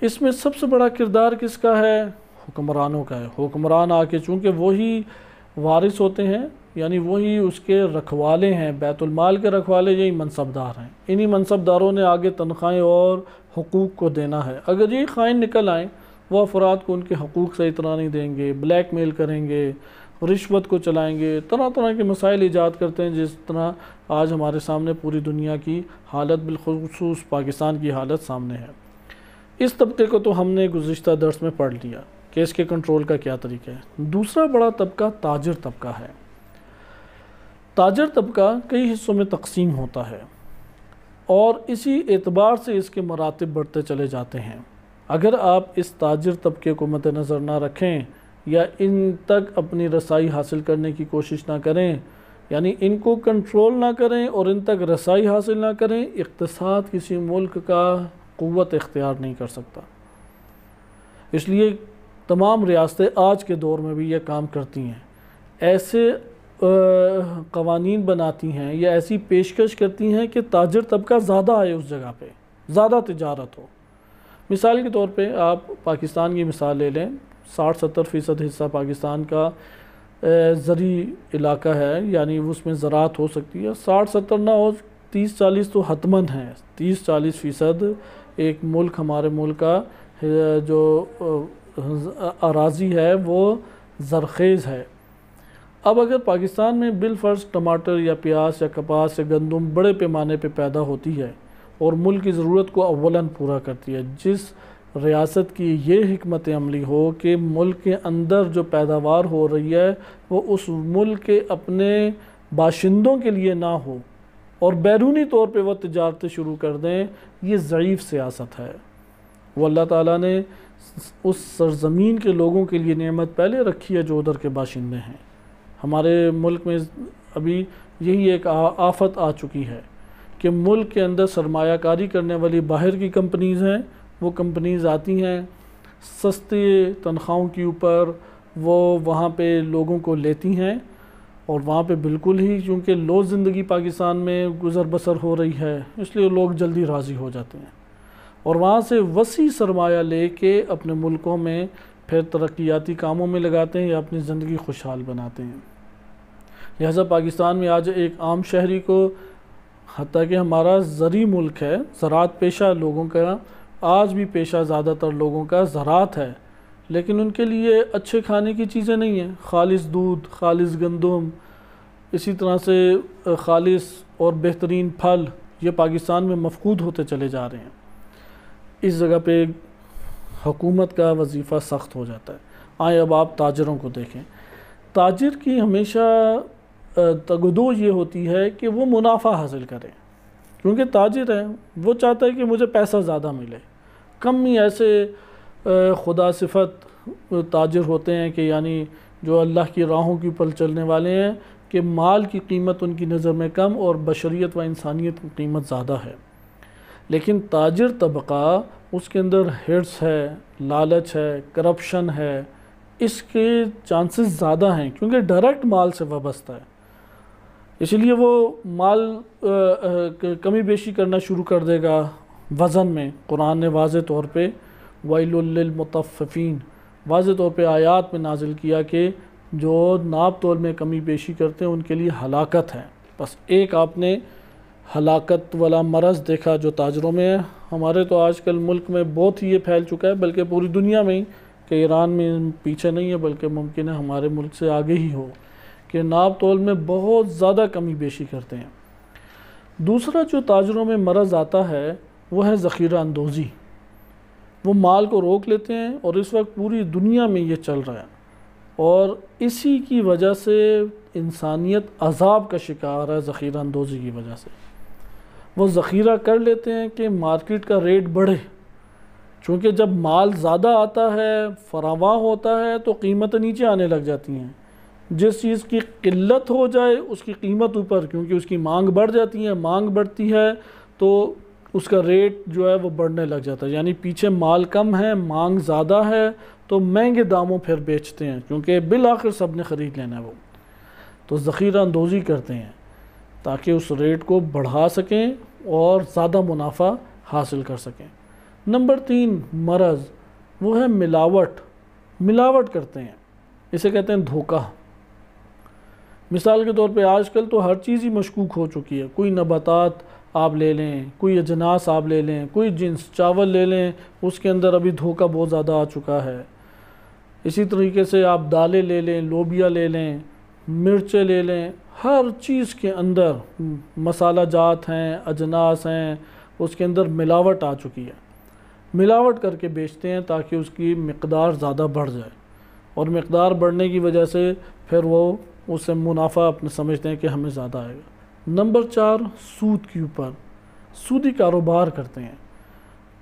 اس میں سب سے بڑا کردار کس کا ہے؟ حکمرانوں کا ہے۔ حکمران آ کے چونکہ وہی وارث ہوتے ہیں، یعنی وہی اس کے رکھوالے ہیں، بیت المال کے رکھوالے یہی منصبدار ہیں، انہی منصبداروں نے آگے تنخواہیں اور حقوق کو دینا ہے۔ اگر یہ خائن نکل آئیں، وہ افراد کو ان کے حقوق صحیح طرح نہیں دیں گے، بلیک میل کریں گے، رشوت کو چلائیں گے، طرح طرح کے مسائل ایجاد کرتے ہیں، جس طرح آج ہمارے سامنے پوری دنیا کی حالت، بالخصوص پاکستان کی حالت سامنے ہے۔ اس طبقے کو تو ہم نے گزشتہ درس میں پڑھ لیا کہ اس کے کنٹرول کا کیا طریقہ ہے۔ دوسرا بڑا طبقہ تاجر طبقہ ہے۔ تاجر طبقہ کئی حصوں میں تقسیم ہوتا ہے، اور اسی اعتبار سے اس کے مراتب بڑھتے چلے جاتے ہیں۔ اگر آپ اس تاجر طبقے کو مد نظر نہ رکھیں یا ان تک اپنی رسائی حاصل کرنے کی کوشش نہ کریں، یعنی ان کو کنٹرول نہ کریں اور ان تک رسائی حاصل نہ کریں، اقتصاد کسی ملک کا قوت اختیار نہیں کر سکتا۔ اس لیے تمام ریاستیں آج کے دور میں بھی یہ کام کرتی ہیں، ایسے قوانین بناتی ہیں یا ایسی پیشکش کرتی ہیں کہ تاجر طبقہ زیادہ آئے، اس جگہ پہ زیادہ تجارت ہو۔ مثال کے طور پہ آپ پاکستان کی مثال لے لیں، 60-70% حصہ پاکستان کا زرعی علاقہ ہے، یعنی اس میں زراعت ہو سکتی ہے۔ 60-70 نہ ہو، 30-40 تو حتماً ہے۔ 30-40% ایک ملک، ہمارے ملک کا جو اراضی ہے وہ زرخیز ہے۔ اب اگر پاکستان میں بالفرض ٹماٹر یا پیاز یا کپاس یا گندم بڑے پیمانے پہ پیدا ہوتی ہے اور ملک کی ضرورت کو اولاً پورا کرتی ہے، جس ریاست کی یہ حکمت عملی ہو کہ ملک کے اندر جو پیداوار ہو رہی ہے وہ اس ملک کے اپنے باشندوں کے لیے نہ ہو اور بیرونی طور پہ وہ تجارتیں شروع کر دیں، یہ ضعیف سیاست ہے۔ وہ اللہ تعالیٰ نے اس سرزمین کے لوگوں کے لیے نعمت پہلے رکھی ہے جو ادھر کے باشندے ہیں۔ ہمارے ملک میں ابھی یہی ایک آفت آ چکی ہے کہ ملک کے اندر سرمایہ کاری کرنے والی باہر کی کمپنیز ہیں، وہ کمپنیز آتی ہیں سستے تنخواہوں کے اوپر، وہ وہاں پہ لوگوں کو لیتی ہیں اور وہاں پہ بالکل ہی چونکہ لو زندگی پاکستان میں گزر بسر ہو رہی ہے، اس لیے لوگ جلدی راضی ہو جاتے ہیں اور وہاں سے وسیع سرمایہ لے کے اپنے ملکوں میں پھر ترقیاتی کاموں میں لگاتے ہیں یا اپنی زندگی خوشحال بناتے ہیں۔ لہذا پاکستان میں آج ایک عام شہری کو، حتیٰ کہ ہمارا زرعی ملک ہے، زراعت پیشہ لوگوں کا آج بھی پیشہ زیادہ تر لوگوں کا زراعت ہے، لیکن ان کے لیے اچھے کھانے کی چیزیں نہیں ہیں۔ خالص دودھ، خالص گندم، اسی طرح سے خالص اور بہترین پھل یہ پاکستان میں مفقود ہوتے چلے جا رہے ہیں۔ اس جگہ پہ حکومت کا وظیفہ سخت ہو جاتا ہے۔ آئیں اب آپ تاجروں کو دیکھیں۔ تاجر کی ہمیشہ تگدو یہ ہوتی ہے کہ وہ منافع حاصل کرے، کیونکہ تاجر ہے، وہ چاہتا ہے کہ مجھے پیسہ زیادہ ملے۔ کم ہی ایسے خدا صفت تاجر ہوتے ہیں کہ یعنی جو اللہ کی راہوں کے اوپر چلنے والے ہیں، کہ مال کی قیمت ان کی نظر میں کم اور بشریت و انسانیت کی قیمت زیادہ ہے۔ لیکن تاجر طبقہ، اس کے اندر ہرس ہے، لالچ ہے، کرپشن ہے، اس کے چانسز زیادہ ہیں کیونکہ ڈائریکٹ مال سے وابستہ ہے۔ اس لیے وہ مال کمی بیشی کرنا شروع کر دے گا وزن میں۔ قرآن نے واضح طور پہ وَيْلٌ لِّلْمُطَفِّفِينَ واضح طور پہ آیات میں نازل کیا کہ جو ناپ تول میں کمی بیشی کرتے ہیں ان کے لیے ہلاکت ہے۔ بس ایک آپ نے ہلاکت والا مرض دیکھا جو تاجروں میں ہے۔ ہمارے تو آج کل ملک میں بہت ہی یہ پھیل چکا ہے، بلکہ پوری دنیا میں ہی، کہ ایران میں پیچھے نہیں ہے بلکہ ممکن ہے ہمارے ملک سے آگے ہی ہو، کہ ناپ تول میں بہت زیادہ کمی بیشی کرتے ہیں۔ دوسرا جو تاجروں میں مرض آتا ہے وہ ہے ذخیرہ اندوزی۔ وہ مال کو روک لیتے ہیں اور اس وقت پوری دنیا میں یہ چل رہا ہے، اور اسی کی وجہ سے انسانیت عذاب کا شکار ہے۔ ذخیرہ اندوزی کی وجہ سے وہ ذخیرہ کر لیتے ہیں کہ مارکیٹ کا ریٹ بڑھے، چونکہ جب مال زیادہ آتا ہے، فراواں ہوتا ہے، تو قیمت نیچے آنے لگ جاتی ہیں۔ جس چیز کی قلت ہو جائے اس کی قیمت اوپر، کیونکہ اس کی مانگ بڑھ جاتی ہے، مانگ بڑھتی ہے تو اس کا ریٹ جو ہے وہ بڑھنے لگ جاتا ہے۔ یعنی پیچھے مال کم ہے، مانگ زیادہ ہے، تو مہنگے داموں پھر بیچتے ہیں، کیونکہ بالآخر سب نے خرید لینا ہے۔ وہ تو ذخیرہ اندوزی کرتے ہیں تاکہ اس ریٹ کو بڑھا سکیں اور زیادہ منافع حاصل کر سکیں۔ نمبر 3 مرض وہ ہے ملاوٹ کرتے ہیں، اسے کہتے ہیں دھوکہ۔ مثال کے طور پہ آج کل تو ہر چیز ہی مشکوک ہو چکی ہے۔ کوئی نباتات آپ لے لیں، کوئی اجناس آپ لے لیں، کوئی جنس چاول لے لیں، اس کے اندر ابھی دھوکہ بہت زیادہ آ چکا ہے۔ اسی طریقے سے آپ دالیں لے لیں، لوبیا لے لیں، مرچیں لے لیں، ہر چیز کے اندر مسالہ جات ہیں، اجناس ہیں، اس کے اندر ملاوٹ آ چکی ہے۔ ملاوٹ کر کے بیچتے ہیں تاکہ اس کی مقدار زیادہ بڑھ جائے، اور مقدار بڑھنے کی وجہ سے پھر وہ اس سے منافع اپنے سمجھتے ہیں کہ ہمیں زیادہ آئے گا۔ نمبر 4 سود کے اوپر سودی کاروبار کرتے ہیں۔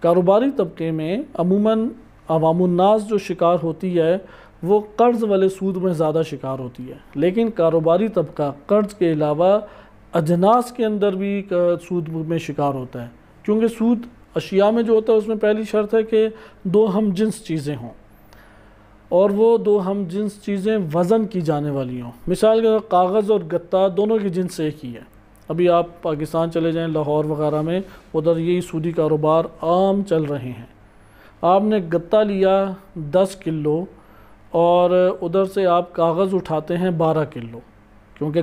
کاروباری طبقے میں عموماً عوام الناس جو شکار ہوتی ہے وہ قرض والے سود میں زیادہ شکار ہوتی ہے، لیکن کاروباری طبقہ قرض کے علاوہ اجناس کے اندر بھی سود میں شکار ہوتا ہے، کیونکہ سود اشیاء میں جو ہوتا ہے اس میں پہلی شرط ہے کہ 2 ہم جنس چیزیں ہوں، اور وہ 2 ہم جنس چیزیں وزن کی جانے والی ہوں۔ مثال کے طور کاغذ اور گتا دونوں کی جنس ایک ہی ہے۔ ابھی آپ پاکستان چلے جائیں، لاہور وغیرہ میں، ادھر یہی سودی کاروبار عام چل رہے ہیں۔ آپ نے گتا لیا 10 کلو اور ادھر سے آپ کاغذ اٹھاتے ہیں 12 کلو، کیونکہ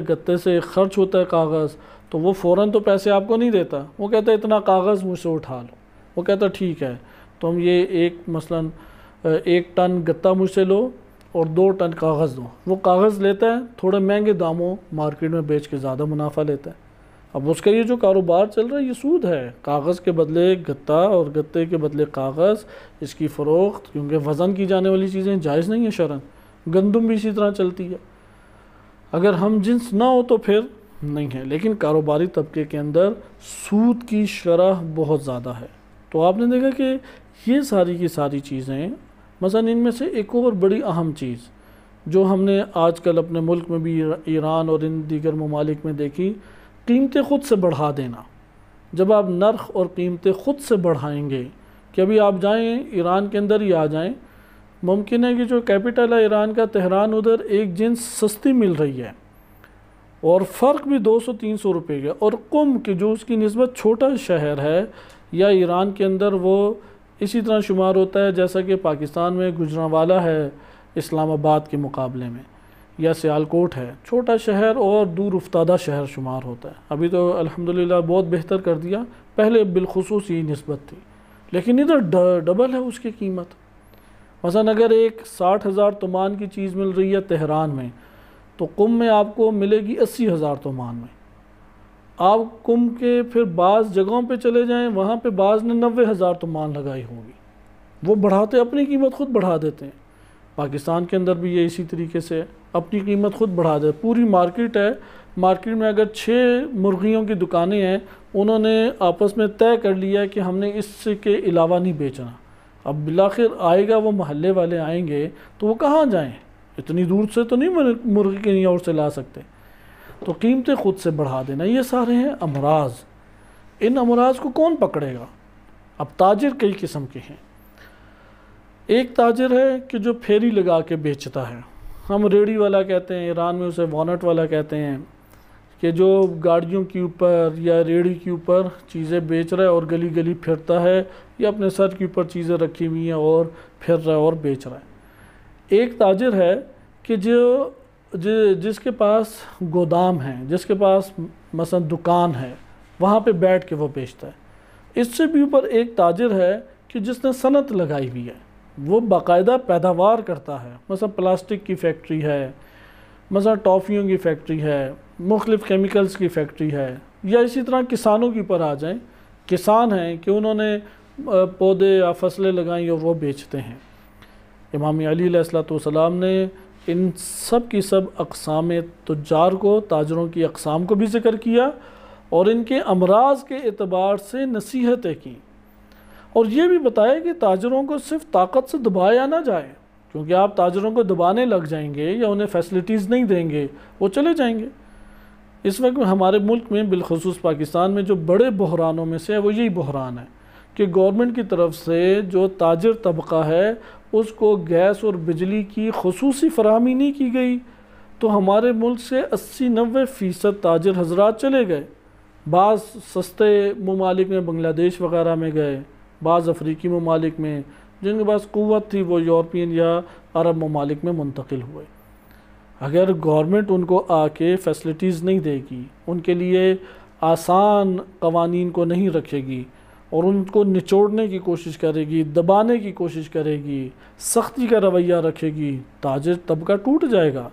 گتے سے خرچ ہوتا ہے کاغذ، تو وہ فوراً تو پیسے آپ کو نہیں دیتا، وہ کہتا ہے اتنا کاغذ مجھ سے اٹھا لو۔ وہ کہتا ہے ٹھیک ہے، تم یہ مثلاً 1 ٹن گتا مجھ سے لو اور 2 ٹن کاغذ دو۔ وہ کاغذ لیتا ہے، تھوڑے مہنگے داموں مارکیٹ میں بیچ کے زیادہ منافع لیتا ہے۔ اب اس کا یہ جو کاروبار چل رہا ہے یہ سود ہے، کاغذ کے بدلے گتا اور گتے کے بدلے کاغذ، اس کی فروخت، کیونکہ وزن کی جانے والی چیزیں جائز نہیں ہیں شرعاً۔ گندم بھی اسی طرح چلتی ہے، اگر ہم جنس نہ ہو تو پھر نہیں ہے، لیکن کاروباری طبقے کے اندر سود کی شرح بہت زیادہ ہے۔ تو آپ نے دیکھا کہ یہ ساری کی ساری چیزیں، مثلا ان میں سے ایک اور بڑی اہم چیز جو ہم نے آج کل اپنے ملک میں بھی، ایران اور ان دیگر ممالک میں دیکھی، قیمتیں خود سے بڑھا دینا۔ جب آپ نرخ اور قیمتیں خود سے بڑھائیں گے، کہ ابھی آپ جائیں ایران کے اندر ہی آ جائیں، ممکن ہے کہ جو کیپٹل ہے ایران کا تہران، ادھر ایک جنس سستی مل رہی ہے، اور فرق بھی 200-300 روپے کا. اور قم کہ جو اس کی نسبت چھوٹا شہر ہے یا ایران کے اندر وہ اسی طرح شمار ہوتا ہے جیسا کہ پاکستان میں گجرانوالہ ہے اسلام آباد کے مقابلے میں، یا سیالکوٹ ہے، چھوٹا شہر اور دور افتادہ شہر شمار ہوتا ہے. ابھی تو الحمدللہ بہت بہتر کر دیا، پہلے بالخصوص یہ نسبت تھی، لیکن ادھر ڈبل ہے اس کی قیمت. مثلا اگر ایک 60,000 تومان کی چیز مل رہی ہے تہران میں، تو قم میں آپ کو ملے گی 80,000 تومان میں. آپ قم کے پھر بعض جگہوں پہ چلے جائیں، وہاں پہ بعض نے 90,000 تومان لگائی ہوگی. وہ بڑھاتے اپنی قیمت خود بڑھا دیتے ہیں. پاکستان کے اندر بھی یہ اسی طریقے سے اپنی قیمت خود بڑھا دے. پوری مارکیٹ ہے، مارکیٹ میں اگر 6 مرغیوں کی دکانیں ہیں، انہوں نے آپس میں طے کر لیا کہ ہم نے اس کے علاوہ نہیں بیچنا. اب بالآخر آئے گا وہ محلے والے آئیں گے تو وہ کہاں جائیں؟ اتنی دور سے تو نہیں مرغی کہیں اور سے لا سکتے. تو قیمتیں خود سے بڑھا دینا. یہ سارے ہیں امراض. ان امراض کو کون پکڑے گا؟ اب تاجر کئی قسم کے ہیں. ایک تاجر ہے کہ جو پھیری لگا کے بیچتا ہے، ہم ریڑھی والا کہتے ہیں، ایران میں اسے وانٹ والا کہتے ہیں، کہ جو گاڑیوں کے اوپر یا ریڑھی کے اوپر چیزیں بیچ رہا ہے اور گلی گلی پھرتا ہے، یا اپنے سر کے اوپر چیزیں رکھی ہوئی ہیں اور پھر رہا ہے اور بیچ رہا ہے. ایک تاجر ہے کہ جس کے پاس گودام ہے، جس کے پاس مثلا دکان ہے، وہاں پہ بیٹھ کے وہ بیچتا ہے. اس سے بھی اوپر ایک تاجر ہے کہ جس نے صنعت لگائی ہوئی ہے، وہ باقاعدہ پیداوار کرتا ہے. مثلا پلاسٹک کی فیکٹری ہے، مثلا ٹافیوں کی فیکٹری ہے، مختلف کیمیکلز کی فیکٹری ہے. یا اسی طرح کسانوں کے اوپر آ جائیں، کسان ہیں کہ انہوں نے پودے یا فصلیں لگائیں اور وہ بیچتے ہیں. امام علی علیہ السلام نے ان سب کی سب اقسام تجار کو، تاجروں کی اقسام کو بھی ذکر کیا اور ان کے امراض کے اعتبار سے نصیحتیں کی. اور یہ بھی بتایا کہ تاجروں کو صرف طاقت سے دبایا نہ جائے، کیونکہ آپ تاجروں کو دبانے لگ جائیں گے یا انہیں فیسلٹیز نہیں دیں گے، وہ چلے جائیں گے. اس وقت ہمارے ملک میں بالخصوص پاکستان میں جو بڑے بحرانوں میں سے ہے وہ یہی بحران ہے کہ گورنمنٹ کی طرف سے جو تاجر طبقہ ہے اس کو گیس اور بجلی کی خصوصی فراہمی نہیں کی گئی، تو ہمارے ملک سے 80-90% تاجر حضرات چلے گئے. بعض سستے ممالک میں بنگلہ دیش وغیرہ میں گئے، بعض افریقی ممالک میں، جن کے پاس قوت تھی وہ یورپین یا عرب ممالک میں منتقل ہوئے. اگر گورنمنٹ ان کو آ کے فیسلٹیز نہیں دے گی، ان کے لیے آسان قوانین کو نہیں رکھے گی اور ان کو نچوڑنے کی کوشش کرے گی، دبانے کی کوشش کرے گی، سختی کا رویہ رکھے گی، تاجر طبقہ ٹوٹ جائے گا.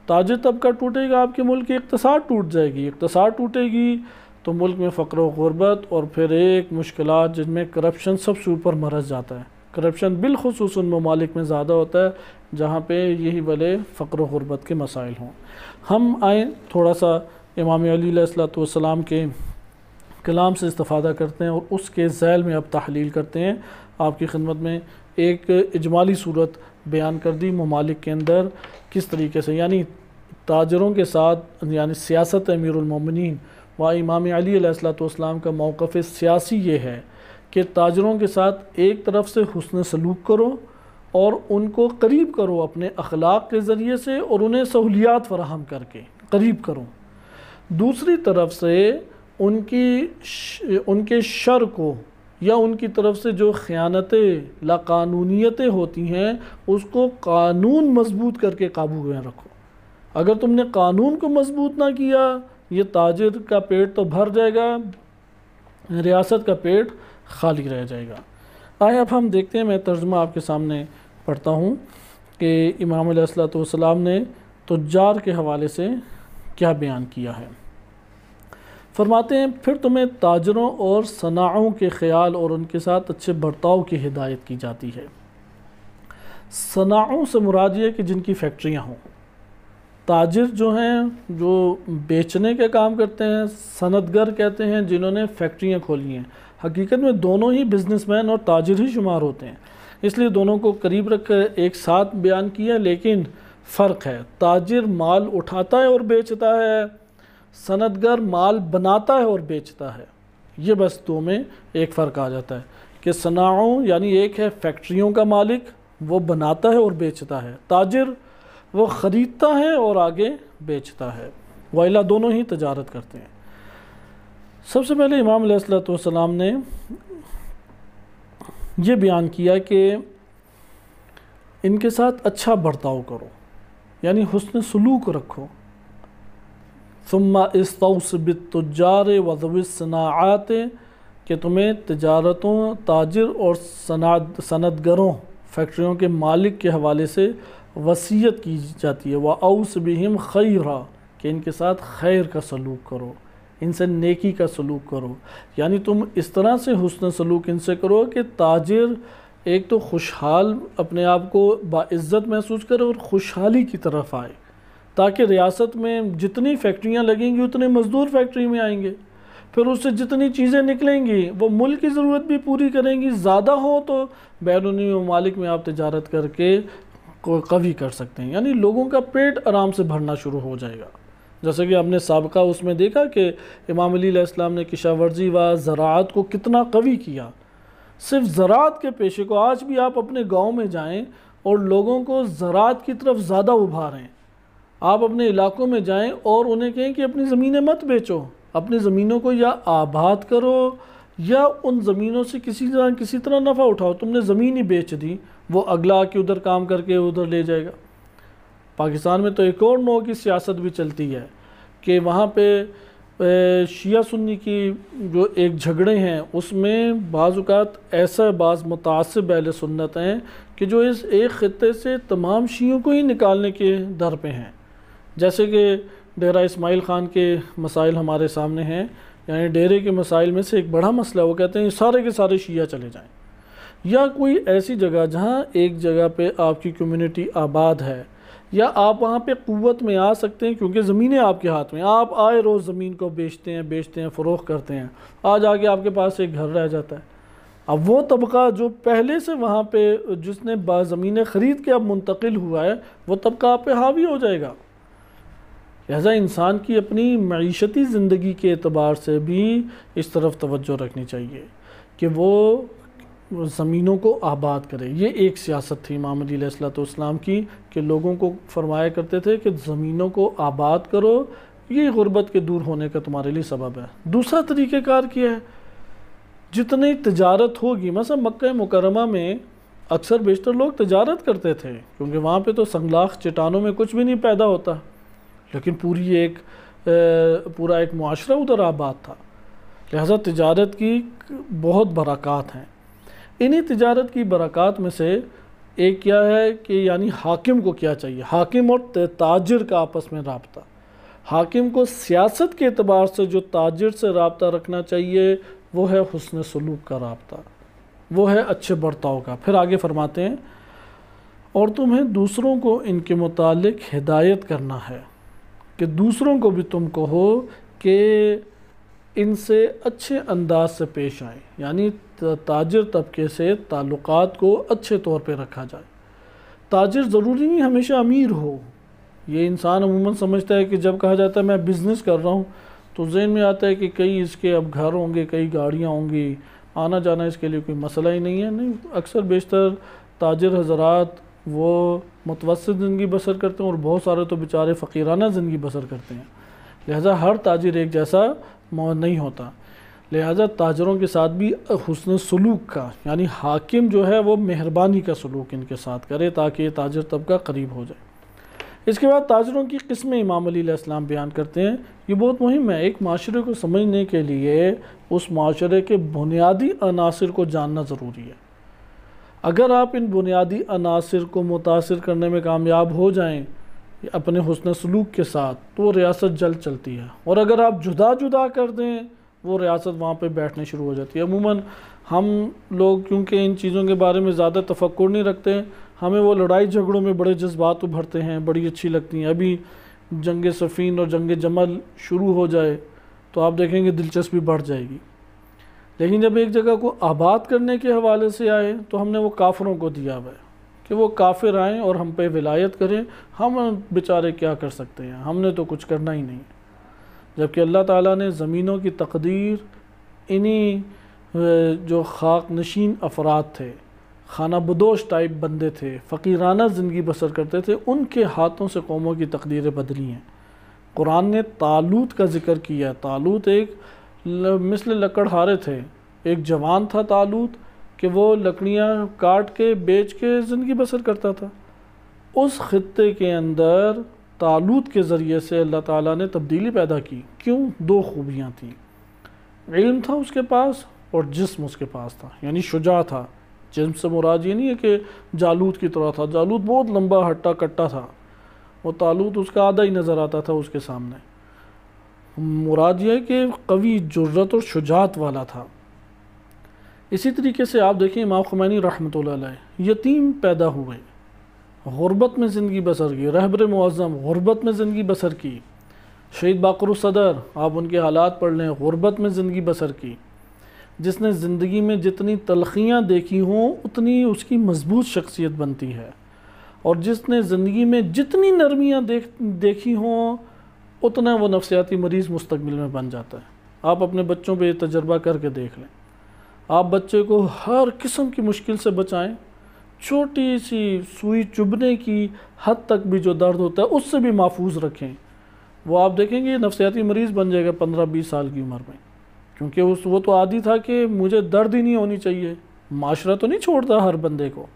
تاجر طبقہ ٹوٹے گا، آپ کے ملک کی اقتصاد ٹوٹ جائے گی. اقتصاد ٹوٹے گی تو ملک میں فقر و غربت اور پھر ایک مشکلات جن میں کرپشن سب سے اوپر مرض جاتا ہے. کرپشن بالخصوص ان ممالک میں زیادہ ہوتا ہے جہاں پہ یہی والے فقر و غربت کے مسائل ہوں. ہم آئیں تھوڑا سا امام علی علیہ السلام کے کلام سے استفادہ کرتے ہیں اور اس کے ذیل میں اب تحلیل کرتے ہیں. آپ کی خدمت میں ایک اجمالی صورت بیان کر دی ممالک کے اندر کس طریقے سے، یعنی تاجروں کے ساتھ، یعنی سیاست امیر المومنین و امام علی علیہ السلام کا موقف سیاسی یہ ہے کہ تاجروں کے ساتھ ایک طرف سے حسن سلوک کرو اور ان کو قریب کرو اپنے اخلاق کے ذریعے سے اور انہیں سہولیات فراہم کر کے قریب کرو. دوسری طرف سے ان کے شر کو یا ان کی طرف سے جو خیانتیں لاقانونیتیں ہوتی ہیں اس کو قانون مضبوط کر کے قابو میں رکھو. اگر تم نے قانون کو مضبوط نہ کیا، یہ تاجر کا پیٹ تو بھر جائے گا، ریاست کا پیٹ خالی رہ جائے گا. آئے اب ہم دیکھتے ہیں، میں ترجمہ آپ کے سامنے پڑھتا ہوں کہ امام علیہ السلام نے تجار کے حوالے سے کیا بیان کیا ہے. فرماتے ہیں پھر تمہیں تاجروں اور صناعوں کے خیال اور ان کے ساتھ اچھے برتاؤ کی ہدایت کی جاتی ہے. صناعوں سے مراد یہ کہ جن کی فیکٹریاں ہوں. تاجر جو ہیں جو بیچنے کے کام کرتے ہیں، صنعت گر کہتے ہیں جنہوں نے فیکٹریاں کھولی ہیں. حقیقت میں دونوں ہی بزنس مین اور تاجر ہی شمار ہوتے ہیں، اس لیے دونوں کو قریب رکھ کر ایک ساتھ بیان کیا، لیکن فرق ہے. تاجر مال اٹھاتا ہے اور بیچتا ہے، صنعت گر مال بناتا ہے اور بیچتا ہے. یہ بس دو میں ایک فرق آ جاتا ہے کہ صناعوں یعنی ایک ہے فیکٹریوں کا مالک، وہ بناتا ہے اور بیچتا ہے. تاجر وہ خریدتا ہے اور آگے بیچتا ہے. وإلا دونوں ہی تجارت کرتے ہیں۔ سب سے پہلے امام علیہ الصلوۃ والسلام نے یہ بیان کیا کہ ان کے ساتھ اچھا برتاؤ کرو، یعنی حسن سلوک رکھو۔ ثم استوص بالتجار وذوی الصناعات، کہ تمہیں تجارتوں، تاجر اور صنعتگروں، فیکٹریوں کے مالک کے حوالے سے وصیت کی جاتی ہے۔ وَأَوْصِ بِهِمْ خَيْرًا، کہ ان کے ساتھ خیر کا سلوک کرو، ان سے نیکی کا سلوک کرو۔ یعنی تم اس طرح سے حسن سلوک ان سے کرو کہ تاجر ایک تو خوشحال، اپنے آپ کو باعزت محسوس کرے اور خوشحالی کی طرف آئے، تاکہ ریاست میں جتنی فیکٹریاں لگیں گی اتنے مزدور فیکٹری میں آئیں گے، پھر اس سے جتنی چیزیں نکلیں گی وہ ملک کی ضرورت بھی پوری کریں گی، زیادہ ہو تو بیرونی ممالک میں آپ تجارت کر کے قوی کر سکتے ہیں، یعنی لوگوں کا پیٹ آرام سے بھرنا شروع ہو جائے گا۔ جیسے کہ ہم نے سابقہ اس میں دیکھا کہ امام علی علیہ السلام نے کشاورزی و زراعت کو کتنا قوی کیا۔ صرف زراعت کے پیشے کو آج بھی آپ اپنے گاؤں میں جائیں اور لوگوں کو زراعت کی طرف زیادہ ابھاریں۔ آپ اپنے علاقوں میں جائیں اور انہیں کہیں کہ اپنی زمینیں مت بیچو، اپنی زمینوں کو یا آباد کرو یا ان زمینوں سے کسی طرح نفع اٹھاؤ۔ تم نے زمین ہی بیچ دی، وہ اگلا کہ ادھر کام کر کے ادھر لے جائے گا۔ پاکستان میں تو ایک اور نوع کی سیاست بھی چلتی ہے کہ وہاں پہ شیعہ سنی کی جو ایک جھگڑے ہیں، اس میں بعض اوقات ایسا بعض متعصب اہل سنت ہیں کہ جو اس ایک خطے سے تمام شیعوں کو ہی نکالنے کے در پہ ہیں۔ جیسے کہ ڈیرہ اسماعیل خان کے مسائل ہمارے سامنے ہیں، یعنی ڈیرے کے مسائل میں سے ایک بڑا مسئلہ وہ کہتے ہیں سارے کے سارے شیعہ چلے جائیں، یا کوئی ایسی جگہ جہاں ایک جگہ پہ آپ کی کمیونٹی آباد ہے یا آپ وہاں پہ قوت میں آ سکتے ہیں کیونکہ زمینیں آپ کے ہاتھ میں، آپ آئے روز زمین کو بیچتے ہیں فروخت کرتے ہیں، آج آگے آپ کے پاس ایک گھر رہ جاتا ہے۔ اب وہ طبقہ جو پہلے سے وہاں پہ جس نے زمینیں خرید کے اب منتقل ہوا ہے، وہ طبقہ آپ پہ حاوی ہو جائے گا۔ لہذا انسان کی اپنی معیشتی زندگی کے اعتبار سے بھی اس طرف توجہ رکھنی چاہیے کہ وہ زمینوں کو آباد کرے۔ یہ ایک سیاست تھی امام علی علیہ السلام کی کہ لوگوں کو فرمایا کرتے تھے کہ زمینوں کو آباد کرو، یہ غربت کے دور ہونے کا تمہارے لیے سبب ہے۔ دوسرا طریقہ کار کیا ہے، جتنی تجارت ہوگی، مثلا مکہ مکرمہ میں اکثر بیشتر لوگ تجارت کرتے تھے کیونکہ وہاں پہ تو سنگلاخ چٹانوں میں کچھ بھی نہیں پیدا ہوتا، لیکن پورا ایک معاشرہ ادھر آباد تھا، لہذا تجارت کی بہت برکات ہیں۔ انہی تجارت کی برکات میں سے ایک کیا ہے کہ یعنی حاکم کو کیا چاہیے، حاکم اور تاجر کا آپس میں رابطہ۔ حاکم کو سیاست کے اعتبار سے جو تاجر سے رابطہ رکھنا چاہیے وہ ہے حسن سلوک کا رابطہ، وہ ہے اچھے برتاؤ کا۔ پھر آگے فرماتے ہیں اور تمہیں دوسروں کو ان کے متعلق ہدایت کرنا ہے کہ دوسروں کو بھی تم کہو کہ ان سے اچھے انداز سے پیش آئیں، یعنی تاجر طبقے سے تعلقات کو اچھے طور پہ رکھا جائے۔ تاجر ضروری نہیں ہمیشہ امیر ہو، یہ انسان عموماً سمجھتا ہے کہ جب کہا جاتا ہے میں بزنس کر رہا ہوں تو ذہن میں آتا ہے کہ کئی اس کے اب گھر ہوں گے، کئی گاڑیاں ہوں گی، آنا جانا اس کے لیے کوئی مسئلہ ہی نہیں ہے۔ نہیں، اکثر بیشتر تاجر حضرات وہ متوسط زندگی بسر کرتے ہیں اور بہت سارے تو بیچارے فقیرانہ زندگی بسر کرتے ہیں، لہذا ہر تاجر ایک جیسا نہیں ہوتا۔ لہذا تاجروں کے ساتھ بھی حسن سلوک کا، یعنی حاکم جو ہے وہ مہربانی کا سلوک ان کے ساتھ کرے تاکہ یہ تاجر طبقہ قریب ہو جائے۔ اس کے بعد تاجروں کی قسمیں امام علی علیہ السلام بیان کرتے ہیں، یہ بہت مہم ہے۔ ایک معاشرے کو سمجھنے کے لیے اس معاشرے کے بنیادی عناصر کو جاننا ضروری ہے۔ اگر آپ ان بنیادی عناصر کو متاثر کرنے میں کامیاب ہو جائیں اپنے حسن سلوک کے ساتھ تو وہ ریاست جلد چلتی ہے، اور اگر آپ جدا جدا کر دیں وہ ریاست وہاں پہ بیٹھنے شروع ہو جاتی ہے۔ عموماً ہم لوگ کیونکہ ان چیزوں کے بارے میں زیادہ تفکر نہیں رکھتے، ہمیں وہ لڑائی جھگڑوں میں بڑے جذبات ابھرتے ہیں، بڑی اچھی لگتی ہیں۔ ابھی جنگ صفین اور جنگ جمل شروع ہو جائے تو آپ دیکھیں گے دلچسپی بڑھ جائے گی، لیکن جب ایک جگہ کو آباد کرنے کے حوالے سے آئے تو ہم نے وہ کافروں کو دیا ہوا ہے کہ وہ کافر آئیں اور ہم پہ ولایت کریں، ہم بیچارے کیا کر سکتے ہیں، ہم نے تو کچھ کرنا ہی نہیں۔ جبکہ اللہ تعالیٰ نے زمینوں کی تقدیر انہی جو خاک نشین افراد تھے، خانہ بدوش ٹائپ بندے تھے، فقیرانہ زندگی بسر کرتے تھے، ان کے ہاتھوں سے قوموں کی تقدیریں بدلی ہیں۔ قرآن نے طالوت کا ذکر کیا. طالوت ایک مثل لکڑہارے تھے. ایک جوان تھا طالوت کہ وہ لکڑیاں کاٹ کے بیچ کے زندگی بسر کرتا تھا. اس خطے کے اندر طالوت کے ذریعے سے اللہ تعالیٰ نے تبدیلی پیدا کی. کیوں؟ 2 خوبیاں تھیں. علم تھا اس کے پاس اور جسم اس کے پاس تھا، یعنی شجاع تھا. جسم سے مراد یہ نہیں ہے کہ جالوت کی طرح تھا. جالوت بہت لمبا ہٹا کٹا تھا، وہ طالوت اس کا آدھا ہی نظر آتا تھا اس کے سامنے. مراد یہ ہے کہ قوی جرت اور شجاعت والا تھا. اسی طریقے سے آپ دیکھیں امام خمینی رحمۃ اللہ علیہ یتیم پیدا ہوئے، غربت میں زندگی بسر کی. رہبر معظم غربت میں زندگی بسر کی. شہید باقر الصدر آپ ان کے حالات پڑھ لیں، غربت میں زندگی بسر کی. جس نے زندگی میں جتنی تلخیاں دیکھی ہوں اتنی اس کی مضبوط شخصیت بنتی ہے، اور جس نے زندگی میں جتنی نرمیاں دیکھی ہوں اتنا وہ نفسیاتی مریض مستقبل میں بن جاتا ہے. آپ اپنے بچوں پہ یہ تجربہ کر کے دیکھ لیں. آپ بچے کو ہر قسم کی مشکل سے بچائیں، چھوٹی سی سوئی چبھنے کی حد تک بھی جو درد ہوتا ہے اس سے بھی محفوظ رکھیں، وہ آپ دیکھیں گے یہ نفسیاتی مریض بن جائے گا 15-20 سال کی عمر میں. کیونکہ وہ تو عادی تھا کہ مجھے درد ہی نہیں ہونی چاہیے. معاشرہ تو نہیں چھوڑتا ہر بندے کو،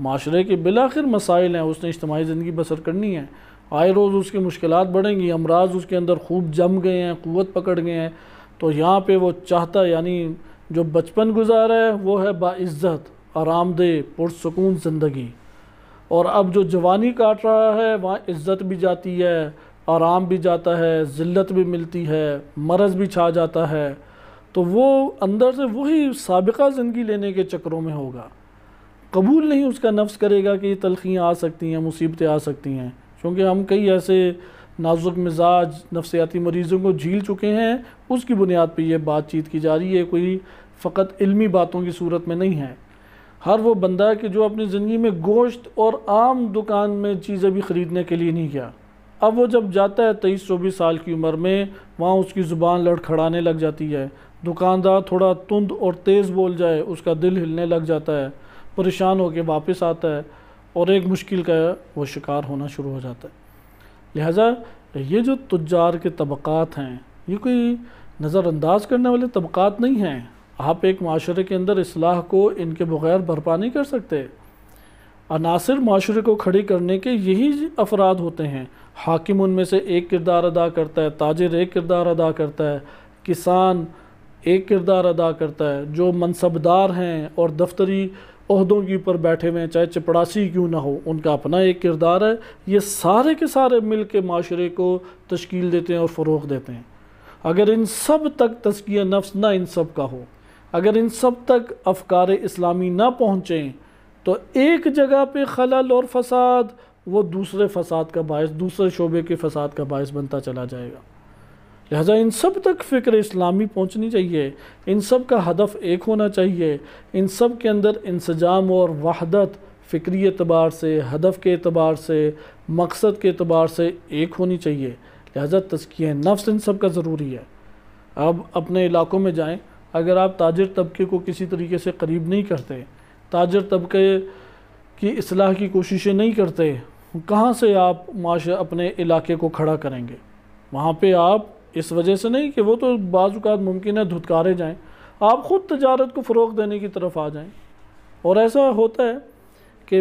معاشرے کے بالآخر مسائل ہیں، اس نے اجتماعی زندگی بسر کرنی ہے. آئے روز اس کی مشکلات بڑھیں گی، امراض اس کے اندر خوب جم گئے ہیں، قوت پکڑ گئے ہیں. تو یہاں پہ وہ چاہتا ہے، یعنی جو بچپن گزارا ہے وہ ہے باعزت آرام دہ پرسکون زندگی، اور اب جو جوانی کاٹ رہا ہے وہاں عزت بھی جاتی ہے، آرام بھی جاتا ہے، ذلت بھی ملتی ہے، مرض بھی چھا جاتا ہے. تو وہ اندر سے وہی سابقہ زندگی لینے کے چکروں میں ہوگا. قبول نہیں اس کا نفس کرے گا کہ یہ تلخیاں آ سکتی ہیں، مصیبتیں آ سکتی ہیں. کیونکہ ہم کئی ایسے نازک مزاج نفسیاتی مریضوں کو جھیل چکے ہیں. اس کی بنیاد پہ یہ بات چیت کی جا رہی ہے، کوئی فقط علمی باتوں کی صورت میں نہیں ہے. ہر وہ بندہ کہ جو اپنی زندگی میں گوشت اور عام دکان میں چیزیں بھی خریدنے کے لیے نہیں گیا، اب وہ جب جاتا ہے 23-24 سال کی عمر میں، وہاں اس کی زبان لڑکھڑانے لگ جاتی ہے. دکاندار تھوڑا تند اور تیز بول جائے اس کا دل ہلنے لگ جاتا ہے، پریشان ہو کے واپس آتا ہے اور ایک مشکل کا وہ شکار ہونا شروع ہو جاتا ہے. لہٰذا یہ جو تجار کے طبقات ہیں یہ کوئی نظر انداز کرنے والے طبقات نہیں ہیں. آپ ایک معاشرے کے اندر اصلاح کو ان کے بغیر برپا نہیں کر سکتے. عناصر معاشرے کو کھڑی کرنے کے یہی افراد ہوتے ہیں. حاکم ان میں سے ایک کردار ادا کرتا ہے، تاجر ایک کردار ادا کرتا ہے، کسان ایک کردار ادا کرتا ہے، جو منصبدار ہیں اور دفتری عہدوں کے اوپر بیٹھے ہوئے ہیں چاہے چپڑاسی کیوں نہ ہو ان کا اپنا ایک کردار ہے. یہ سارے کے سارے مل کے معاشرے کو تشکیل دیتے ہیں اور فروغ دیتے ہیں. اگر ان سب تک تزکیہ نفس نہ ان سب کا ہو، اگر ان سب تک افکار اسلامی نہ پہنچیں، تو ایک جگہ پہ خلل اور فساد وہ دوسرے فساد کا باعث، دوسرے شعبے کے فساد کا باعث بنتا چلا جائے گا. لہٰذا ان سب تک فکر اسلامی پہنچنی چاہیے، ان سب کا ہدف ایک ہونا چاہیے، ان سب کے اندر انسجام اور وحدت فکری اعتبار سے، ہدف کے اعتبار سے، مقصد کے اعتبار سے ایک ہونی چاہیے. لہٰذا تزکیہ نفس ان سب کا ضروری ہے. اب اپنے علاقوں میں جائیں، اگر آپ تاجر طبقے کو کسی طریقے سے قریب نہیں کرتے، تاجر طبقے کی اصلاح کی کوششیں نہیں کرتے، کہاں سے آپ اپنے علاقے کو کھڑا کریں گے؟ وہاں پہ آپ اس وجہ سے نہیں کہ وہ تو بعض اوقات ممکن ہے دھتکارے جائیں، آپ خود تجارت کو فروغ دینے کی طرف آ جائیں. اور ایسا ہوتا ہے کہ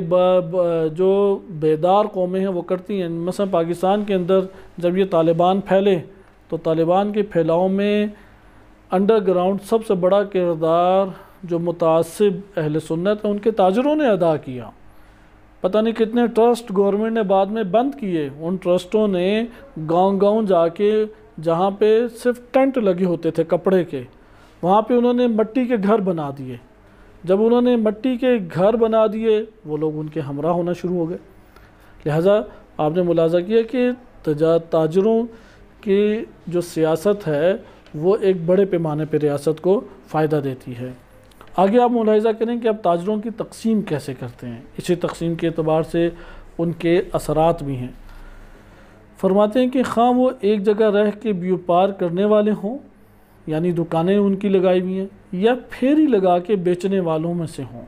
جو بیدار قومیں ہیں وہ کرتی ہیں. مثلا پاکستان کے اندر جب یہ طالبان پھیلے تو طالبان کے پھیلاؤ میں انڈر گراؤنڈ سب سے بڑا کردار جو متعصب اہل سنت ہیں ان کے تاجروں نے ادا کیا. پتہ نہیں کتنے ٹرسٹ گورنمنٹ نے بعد میں بند کیے. ان ٹرسٹوں نے گاؤں گاؤں جا کے، جہاں پہ صرف ٹینٹ لگے ہوتے تھے کپڑے کے، وہاں پہ انہوں نے مٹی کے گھر بنا دیے. جب انہوں نے مٹی کے گھر بنا دیے وہ لوگ ان کے ہمراہ ہونا شروع ہو گئے. لہٰذا آپ نے ملاحظہ کیا کہ تاجروں کی جو سیاست ہے وہ ایک بڑے پیمانے پہ ریاست کو فائدہ دیتی ہے. آگے آپ ملاحظہ کریں کہ اب تاجروں کی تقسیم کیسے کرتے ہیں. اسی تقسیم کے اعتبار سے ان کے اثرات بھی ہیں. فرماتے ہیں کہ خواہ وہ ایک جگہ رہ کے بیوپار کرنے والے ہوں، یعنی دکانیں ان کی لگائی ہوئی ہیں، یا پھیری لگا کے بیچنے والوں میں سے ہوں.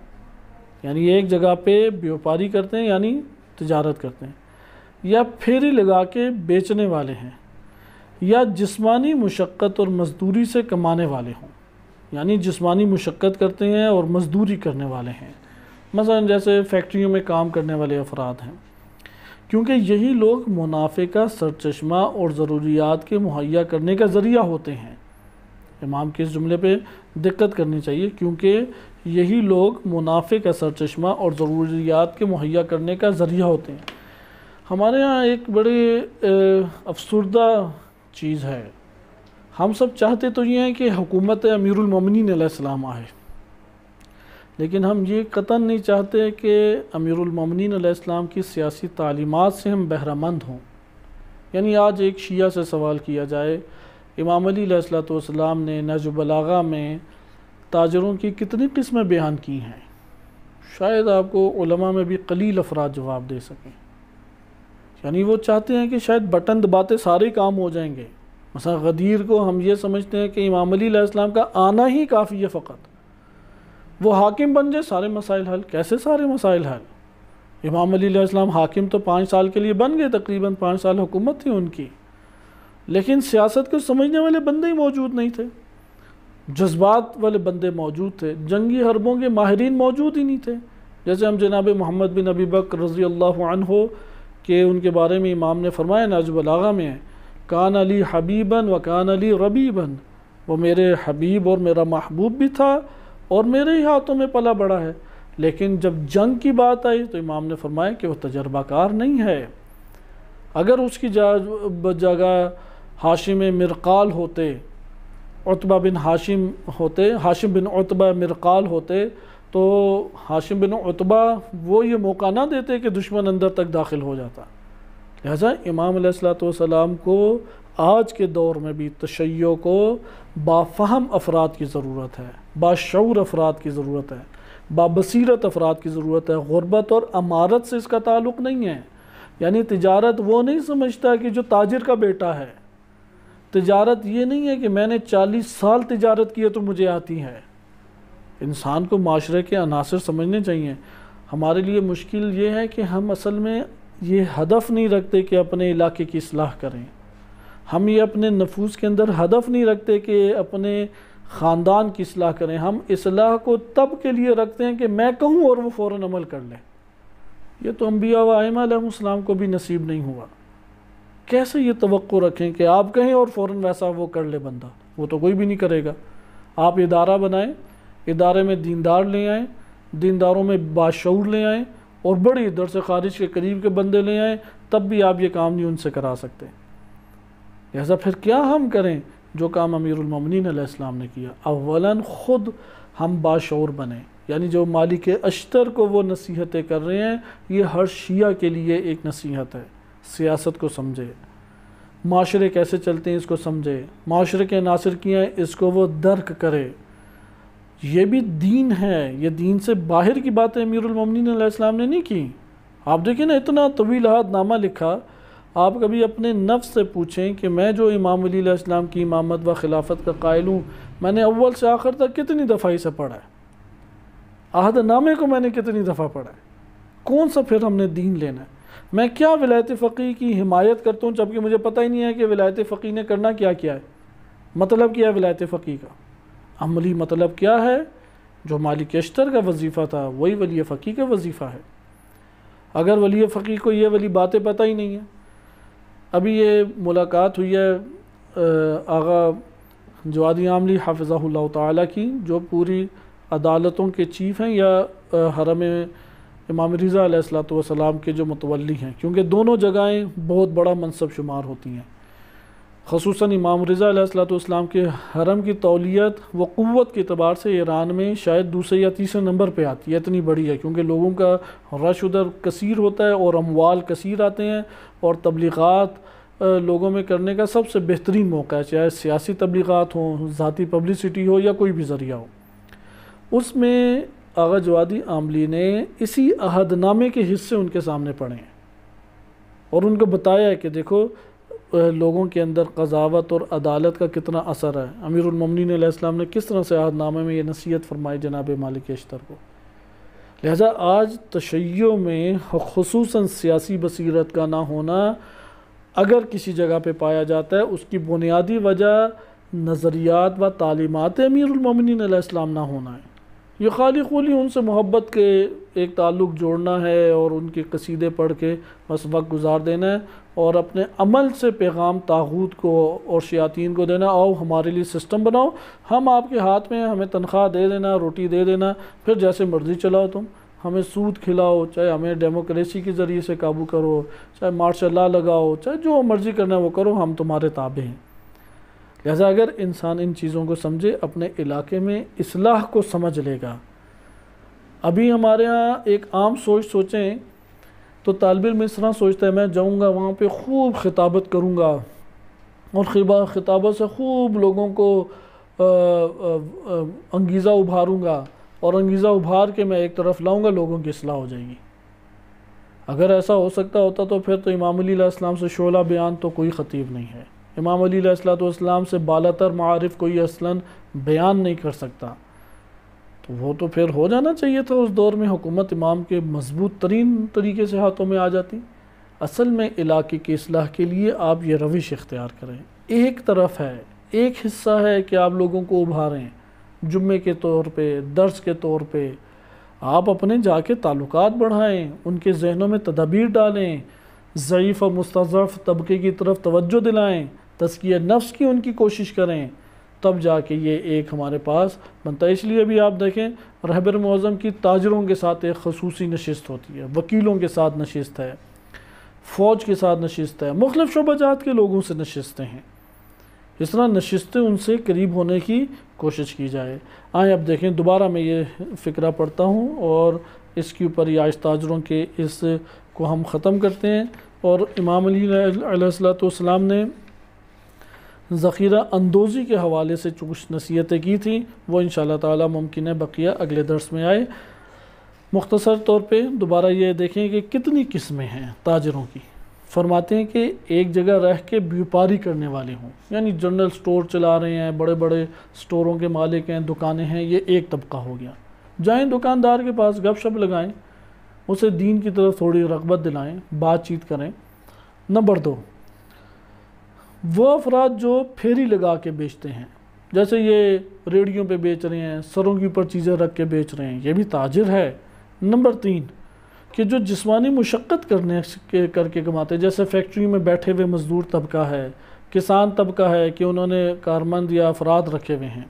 یعنی ایک جگہ پہ بیوپاری کرتے ہیں یعنی تجارت کرتے ہیں، یا پھیری لگا کے بیچنے والے ہیں. یا جسمانی مشقت اور مزدوری سے کمانے والے ہوں، یعنی جسمانی مشقت کرتے ہیں اور مزدوری کرنے والے ہیں، مثلا جیسے فیکٹریوں میں کام کرنے والے افراد ہیں، کیونکہ یہی لوگ منافع کا سرچشمہ اور ضروریات کے مہیا کرنے کا ذریعہ ہوتے ہیں۔ امام کے اس جملے پہ دقت کرنی چاہیے، کیونکہ یہی لوگ منافع کا سرچشمہ اور ضروریات کے مہیا کرنے کا ذریعہ ہوتے ہیں۔ ہمارے ہاں ایک بڑی افسردہ چیز ہے، ہم سب چاہتے تو یہ ہیں کہ حکومت امیر المومنین علیہ السلام آئے، لیکن ہم یہ قطعاً نہیں چاہتے کہ امیر المومنین علیہ السلام کی سیاسی تعلیمات سے ہم بہرہ مند ہوں۔ یعنی آج ایک شیعہ سے سوال کیا جائے، امام علی علیہ السلام نے نہج البلاغہ میں تاجروں کی کتنی قسمیں بیان کی ہیں، شاید آپ کو علماء میں بھی قلیل افراد جواب دے سکیں۔ یعنی وہ چاہتے ہیں کہ شاید بٹن دباتے سارے کام ہو جائیں گے۔ مثلا غدیر کو ہم یہ سمجھتے ہیں کہ امام علی علیہ السلام کا آنا ہی کافی ہے، فقط وہ حاکم بن جائے سارے مسائل حل۔ کیسے سارے مسائل حل؟ امام علی علیہ السلام حاکم تو 5 سال کے لیے بن گئے، تقریباً 5 سال حکومت تھی ان کی، لیکن سیاست کو سمجھنے والے بندے ہی موجود نہیں تھے، جذبات والے بندے موجود تھے، جنگی حربوں کے ماہرین موجود ہی نہیں تھے۔ جیسے ہم جناب محمد بن ابی بکر رضی اللہ عنہ کہ ان کے بارے میں امام نے فرمایا نہج البلاغہ میں، کان علی حبیباً و کان علی ربیباً، وہ میرے حبیب اور میرا محبوب بھی تھا اور میرے ہی ہاتھوں میں پلا بڑا ہے، لیکن جب جنگ کی بات آئی تو امام نے فرمایا کہ وہ تجربہ کار نہیں ہے۔ اگر اس کی جگہ ہاشم مرقال ہوتے، عتبہ بن ہاشم ہوتے، ہاشم بن عتبہ مرقال ہوتے، تو ہاشم بن عتبہ وہ یہ موقع نہ دیتے کہ دشمن اندر تک داخل ہو جاتا۔ لہذا امام علیہ السلام کو آج کے دور میں بھی تشیع کو بافہم افراد کی ضرورت ہے، باشعور افراد کی ضرورت ہے، بابصیرت افراد کی ضرورت ہے۔ غربت اور امارت سے اس کا تعلق نہیں ہے، یعنی تجارت وہ نہیں سمجھتا کہ جو تاجر کا بیٹا ہے، تجارت یہ نہیں ہے کہ میں نے 40 سال تجارت کی ہے تو مجھے آتی ہے۔ انسان کو معاشرے کے عناصر سمجھنے چاہیے۔ ہمارے لیے مشکل یہ ہے کہ ہم اصل میں یہ ہدف نہیں رکھتے کہ اپنے علاقے کی اصلاح کریں، ہم یہ اپنے نفوس کے اندر ہدف نہیں رکھتے کہ اپنے خاندان کی اصلاح کریں، ہم اصلاح کو تب کے لیے رکھتے ہیں کہ میں کہوں اور وہ فوراً عمل کر لیں۔ یہ تو انبیاء و ائمہ علیہ السلام کو بھی نصیب نہیں ہوا۔ کیسے یہ توقع رکھیں کہ آپ کہیں اور فوراً ویسا وہ کر لے بندہ؟ وہ تو کوئی بھی نہیں کرے گا۔ آپ ادارہ بنائیں، ادارے میں دیندار لے آئیں، دینداروں میں باشعور لے آئیں، اور بڑی در سے خارج کے قریب کے بندے لے آئیں، تب بھی آپ یہ کام نہیں ان سے کرا سکتے۔ لہذا پھر کیا ہم کریں جو کام امیر المومنین علیہ السلام نے کیا؟ اولاً خود ہم باشعور بنیں، یعنی جو مالک اشتر کو وہ نصیحتیں کر رہے ہیں، یہ ہر شیعہ کے لیے ایک نصیحت ہے۔ سیاست کو سمجھے، معاشرے کیسے چلتے ہیں اس کو سمجھے، معاشرے کے عناصر کیا ہیں اس کو وہ درک کرے۔ یہ بھی دین ہے، یہ دین سے باہر کی باتیں امیر المومنین علیہ السلام نے نہیں کی۔ آپ دیکھیں نا، اتنا طویل عہد نامہ لکھا۔ آپ کبھی اپنے نفس سے پوچھیں کہ میں جو امام علی علیہ السلام کی امامت و خلافت کا قائل ہوں، میں نے اول سے آخر تک کتنی دفعہ اسے پڑھا ہے؟ عہد نامے کو میں نے کتنی دفعہ پڑھا ہے؟ کون سا پھر ہم نے دین لینا ہے؟ میں کیا ولایت فقیہ کی حمایت کرتا ہوں جبکہ مجھے پتہ ہی نہیں ہے کہ ولایت فقیہ نے کرنا کیا ہے، مطلب کیا ہے ولایت فقیہ کا، عملی مطلب کیا ہے؟ جو مالک اشتر کا وظیفہ تھا وہی ولی فقیہ کا وظیفہ ہے۔ اگر ولی فقیہ کو یہ والی باتیں پتہ ہی نہیں ہیں، ابھی یہ ملاقات ہوئی ہے آغا جوادی عاملی حافظہ اللہ تعالیٰ کی، جو پوری عدالتوں کے چیف ہیں یا حرم امام رضا علیہ السلام کے جو متولی ہیں، کیونکہ دونوں جگہیں بہت بڑا منصب شمار ہوتی ہیں۔ خصوصاً امام رضا علیہ السلام کے حرم کی تولیت وہ قوت کے اعتبار سے ایران میں شاید دوسرے یا تیسرے نمبر پہ آتی ہے، اتنی بڑی ہے، کیونکہ لوگوں کا رش ادھر کثیر ہوتا ہے اور اموال کثیر آتے ہیں، اور تبلیغات لوگوں میں کرنے کا سب سے بہترین موقع ہے، چاہے سیاسی تبلیغات ہوں، ذاتی پبلسٹی ہو یا کوئی بھی ذریعہ ہو۔ اس میں آغا جوادی عاملی نے اسی عہد نامے کے حصے ان کے سامنے پڑھے ہیں اور ان کو بتایا ہے کہ دیکھو لوگوں کے اندر قضاوت اور عدالت کا کتنا اثر ہے۔ امیر المومنین علیہ السلام نے کس طرح سے عہد نامے میں یہ نصیحت فرمائی جناب مالک اشتر کو۔ لہذا آج تشیع میں خصوصاً سیاسی بصیرت کا نہ ہونا اگر کسی جگہ پہ پایا جاتا ہے اس کی بنیادی وجہ نظریات و تعلیمات امیر المومنین علیہ السلام نہ ہونا ہے، یہ خالی خولی ان سے محبت کے ایک تعلق جوڑنا ہے اور ان کے قصیدے پڑھ کے بس وقت گزار دینا ہے، اور اپنے عمل سے پیغام طاغوت کو اور شیاطین کو دینا، آؤ ہمارے لیے سسٹم بناؤ، ہم آپ کے ہاتھ میں ہیں، ہمیں تنخواہ دے دینا، روٹی دے دینا، پھر جیسے مرضی چلاؤ تم، ہمیں سود کھلاؤ، چاہے ہمیں ڈیموکریسی کے ذریعے سے قابو کرو، چاہے مارشل لا لگاؤ، چاہے جو مرضی کرنا ہے وہ کرو، ہم تمہارے تابع ہیں۔ لہذا اگر انسان ان چیزوں کو سمجھے، اپنے علاقے میں اصلاح کو سمجھ لے گا۔ ابھی ہمارے ہاں ایک عام سوچیں تو طالب علم اس طرح سوچتا ہے میں جاؤں گا وہاں پہ خوب خطابت کروں گا اور خطابت سے خوب لوگوں کو انگیزہ ابھاروں گا، اور انگیزہ ابھار کے میں ایک طرف لاؤں گا، لوگوں کی اصلاح ہو جائے گی۔ اگر ایسا ہو سکتا ہوتا تو پھر تو امام علی علیہ السلام سے شعلہ بیان تو کوئی خطیب نہیں ہے، امام علی علیہ السلام سے بالاتر معارف کوئی اصلاً بیان نہیں کر سکتا، تو وہ تو پھر ہو جانا چاہیے تھا اس دور میں، حکومت امام کے مضبوط ترین طریقے سے ہاتھوں میں آ جاتی۔ اصل میں علاقے کی اصلاح کے لیے آپ یہ روش اختیار کریں، ایک طرف ہے، ایک حصہ ہے کہ آپ لوگوں کو ابھاریں جمعے کے طور پہ، درس کے طور پہ، آپ اپنے جا کے تعلقات بڑھائیں، ان کے ذہنوں میں تدابیر ڈالیں، ضعیف و مستضعف طبقے کی طرف توجہ دلائیں، تزکیہ نفس کی ان کی کوشش کریں، تب جا کے یہ ایک ہمارے پاس بنتا ہے۔ اس لیے بھی آپ دیکھیں رہبر معظم کی تاجروں کے ساتھ ایک خصوصی نشست ہوتی ہے، وکیلوں کے ساتھ نشست ہے، فوج کے ساتھ نشست ہے، مختلف شعبہ جات کے لوگوں سے نشستیں ہیں، اس طرح نشستیں ان سے قریب ہونے کی کوشش کی جائے۔ آئیں اب دیکھیں دوبارہ میں یہ فقرہ پڑھتا ہوں اور اس کے اوپر یہ آج تاجروں کے اس کو ہم ختم کرتے ہیں، اور امام علی علیہ السلام نے ذخیرہ اندوزی کے حوالے سے کچھ نصیحتیں کی تھیں، وہ انشاءاللہ تعالی ممکن ہے بقیہ اگلے درس میں آئے۔ مختصر طور پہ دوبارہ یہ دیکھیں کہ کتنی قسمیں ہیں تاجروں کی۔ فرماتے ہیں کہ ایک جگہ رہ کے بیوپاری کرنے والے ہوں، یعنی جنرل سٹور چلا رہے ہیں، بڑے بڑے سٹوروں کے مالک ہیں، دکانیں ہیں، یہ ایک طبقہ ہو گیا۔ جائیں دکاندار کے پاس گپ شپ لگائیں، اسے دین کی طرف تھوڑی رغبت دلائیں، بات چیت کریں۔ نمبر 2، وہ افراد جو پھیری لگا کے بیچتے ہیں، جیسے یہ ریڑھیوں پہ بیچ رہے ہیں، سروں کے اوپر چیزیں رکھ کے بیچ رہے ہیں، یہ بھی تاجر ہے۔ نمبر 3، کہ جو جسمانی مشقت کر کے کماتے ہیں، جیسے فیکٹری میں بیٹھے ہوئے مزدور طبقہ ہے، کسان طبقہ ہے کہ انہوں نے کارمند یا افراد رکھے ہوئے ہیں،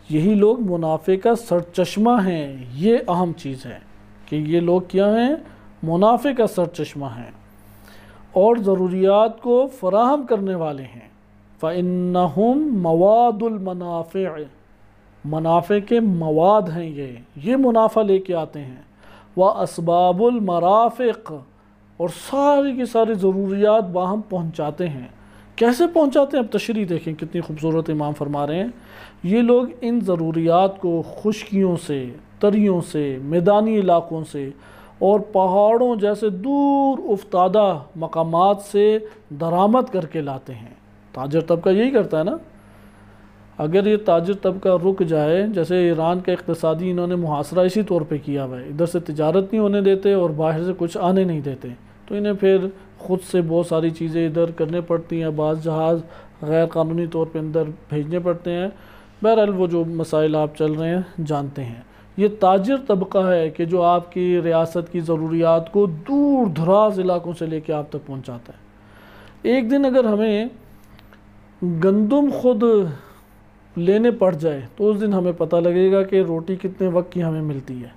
یہی لوگ منافع کا سرچشمہ ہیں۔ یہ اہم چیز ہے کہ یہ لوگ کیا ہیں؟ منافع کا سرچشمہ ہیں اور ضروریات کو فراہم کرنے والے ہیں۔ فَإِنَّهُمْ مَوَادُ الْمَنَافِعِ، منافع کے مواد ہیں، یہ منافع لے کے آتے ہیں۔ وَأَسْبَابُ الْمَرَافِقِ، اور ساری کی ساری ضروریات باہم پہنچاتے ہیں۔ کیسے پہنچاتے ہیں؟ اب تشریح دیکھیں کتنی خوبصورت امام فرما رہے ہیں۔ یہ لوگ ان ضروریات کو خشکیوں سے، تریوں سے، میدانی علاقوں سے اور پہاڑوں جیسے دور افتادہ مقامات سے درآمد کر کے لاتے ہیں۔ تاجر طبقہ یہی کرتا ہے نا۔ اگر یہ تاجر طبقہ رک جائے، جیسے ایران کا اقتصادی انہوں نے محاصرہ اسی طور پہ کیا ہوا ہے، ادھر سے تجارت نہیں ہونے دیتے اور باہر سے کچھ آنے نہیں دیتے، تو انہیں پھر خود سے بہت ساری چیزیں ادھر کرنے پڑتی ہیں، بعض جہاز غیر قانونی طور پہ اندر بھیجنے پڑتے ہیں۔ بہرحال وہ جو مسائل آپ چل رہے ہیں جانتے ہیں۔ یہ تاجر طبقہ ہے کہ جو آپ کی ریاست کی ضروریات کو دور دراز علاقوں سے لے کے آپ تک پہنچاتا ہے۔ ایک دن اگر ہمیں گندم خود لینے پڑ جائے تو اس دن ہمیں پتہ لگے گا کہ روٹی کتنے وقت کی ہمیں ملتی ہے۔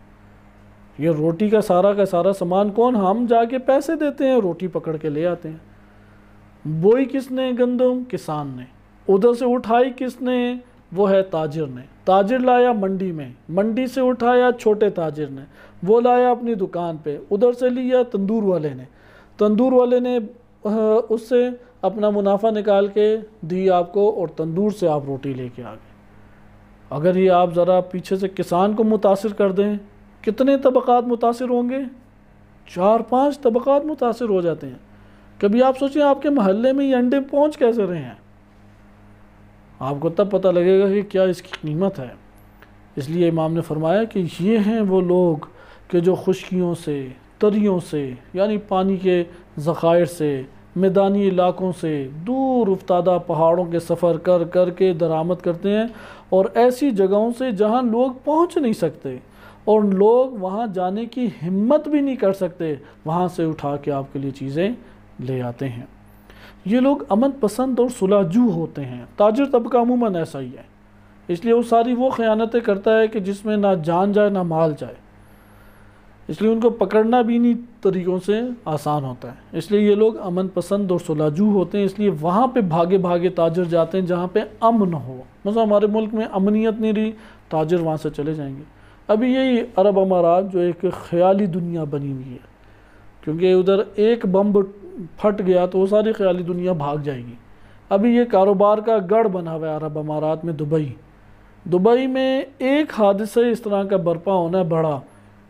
یہ روٹی کا سارا سامان کون؟ ہم جا کے پیسے دیتے ہیں، روٹی پکڑ کے لے آتے ہیں۔ بوئی کس نے؟ گندم کسان نے۔ ادھر سے اٹھائی کس نے؟ وہ ہے تاجر نے۔ تاجر لایا منڈی میں، منڈی سے اٹھایا چھوٹے تاجر نے، وہ لایا اپنی دکان پہ، ادھر سے لیا تندور والے نے، تندور والے نے اس سے اپنا منافع نکال کے دی آپ کو، اور تندور سے آپ روٹی لے کے آ گئے۔ اگر یہ آپ ذرا پیچھے سے کسان کو متاثر کر دیں، کتنے طبقات متاثر ہوں گے؟ 4-5 طبقات متاثر ہو جاتے ہیں۔ کبھی آپ سوچیں آپ کے محلے میں یہ انڈے پہنچ کیسے رہے ہیں؟ آپ کو تب پتہ لگے گا کہ کیا اس کی قیمت ہے۔ اس لیے امام نے فرمایا کہ یہ ہیں وہ لوگ کہ جو خشکیوں سے، تریوں سے، یعنی پانی کے ذخائر سے، میدانی علاقوں سے دور افتادہ پہاڑوں کے سفر کر کر کے درآمد کرتے ہیں، اور ایسی جگہوں سے جہاں لوگ پہنچ نہیں سکتے اور لوگ وہاں جانے کی ہمت بھی نہیں کر سکتے، وہاں سے اٹھا کے آپ کے لیے چیزیں لے آتے ہیں۔ یہ لوگ امن پسند اور صلح جو ہوتے ہیں۔ تاجر طبقہ عموماً ایسا ہی ہے، اس لیے وہ خیانتیں کرتا ہے کہ جس میں نہ جان جائے نہ مال جائے، اس لیے ان کو پکڑنا بھی انہی طریقوں سے آسان ہوتا ہے۔ اس لیے یہ لوگ امن پسند اور صلح جو ہوتے ہیں، اس لیے وہاں پہ بھاگے بھاگے تاجر جاتے ہیں جہاں پہ امن ہو۔ مثلا ہمارے ملک میں امنیت نہیں رہی، تاجر وہاں سے چلے جائیں گے۔ ابھی یہی عرب امارات جو ایک خیالی دنیا بنی ہوئی ہے، کیونکہ ادھر ایک بم پھٹ گیا تو وہ ساری خیالی دنیا بھاگ جائے گی۔ ابھی یہ کاروبار کا گڑھ بنا ہوا ہے عرب امارات میں، دبئی میں ایک حادثہ اس طرح کا برپا ہونا ہے بڑا،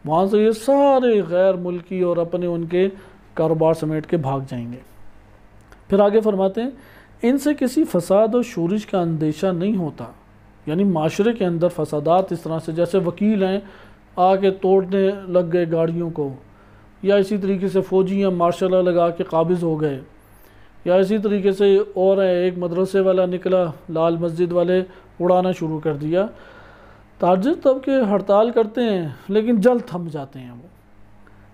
وہاں سے یہ سارے غیر ملکی اور اپنے ان کے کاروبار سمیٹ کے بھاگ جائیں گے۔ پھر آگے فرماتے ہیں ان سے کسی فساد و شورش کا اندیشہ نہیں ہوتا، یعنی معاشرے کے اندر فسادات اس طرح سے، جیسے وکیل ہیں آ کے توڑنے لگ گئے گاڑیوں کو، یا اسی طریقے سے فوجی ہیں مارشل لا لگا کے قابض ہو گئے، یا اسی طریقے سے اور ایک مدرسے والا نکلا لال مسجد والے اڑانا شروع کر دیا۔ تاجر طبقے ہڑتال کرتے ہیں لیکن جلد تھم جاتے ہیں وہ،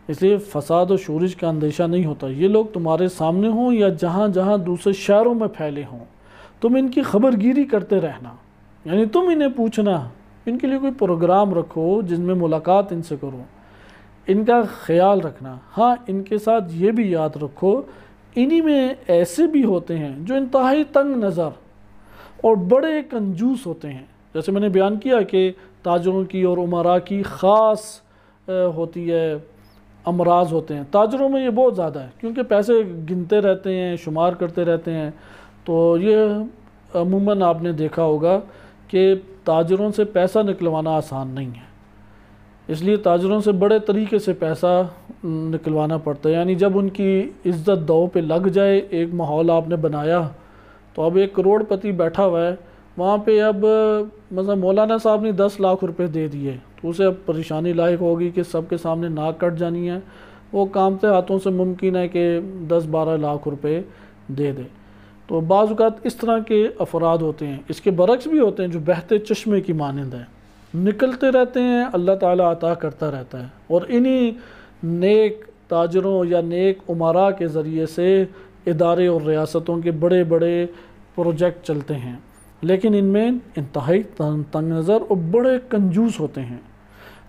اس لیے فساد و شورش کا اندیشہ نہیں ہوتا۔ یہ لوگ تمہارے سامنے ہوں یا جہاں جہاں دوسرے شہروں میں پھیلے ہوں، تم ان کی خبر گیری کرتے رہنا، یعنی تم انہیں پوچھنا، ان کے لیے کوئی پروگرام رکھو جن میں ملاقات ان سے کرو، ان کا خیال رکھنا۔ ہاں ان کے ساتھ یہ بھی یاد رکھو انہی میں ایسے بھی ہوتے ہیں جو انتہائی تنگ نظر اور بڑے کنجوس ہوتے ہیں، جیسے میں نے بیان کیا کہ تاجروں کی اور امراء کی خاص ہوتی ہے، امراض ہوتے ہیں۔ تاجروں میں یہ بہت زیادہ ہے کیونکہ پیسے گنتے رہتے ہیں، شمار کرتے رہتے ہیں، تو یہ عموماً آپ نے دیکھا ہوگا کہ تاجروں سے پیسہ نکلوانا آسان نہیں ہے، اس لیے تاجروں سے بڑے طریقے سے پیسہ نکلوانا پڑتا ہے۔ یعنی جب ان کی عزت دو پہ لگ جائے، ایک ماحول آپ نے بنایا، تو اب ایک کروڑ پتی بیٹھا ہوا ہے وہاں پہ، اب مثلا مولانا صاحب نے 10 لاکھ روپے دے دیے تو اسے اب پریشانی لاحق ہوگی کہ سب کے سامنے ناک کٹ جانی ہے، وہ کامتے ہاتھوں سے ممکن ہے کہ 10-12 لاکھ روپے دے دے۔ تو بعض اوقات اس طرح کے افراد ہوتے ہیں، اس کے برعکس بھی ہوتے ہیں جو بہتے چشمے کی مانند ہیں، نکلتے رہتے ہیں، اللہ تعالیٰ عطا کرتا رہتا ہے، اور انہی نیک تاجروں یا نیک امراء کے ذریعے سے ادارے اور ریاستوں کے بڑے بڑے پروجیکٹ چلتے ہیں، لیکن ان میں انتہائی تنگ نظر اور بڑے کنجوس ہوتے ہیں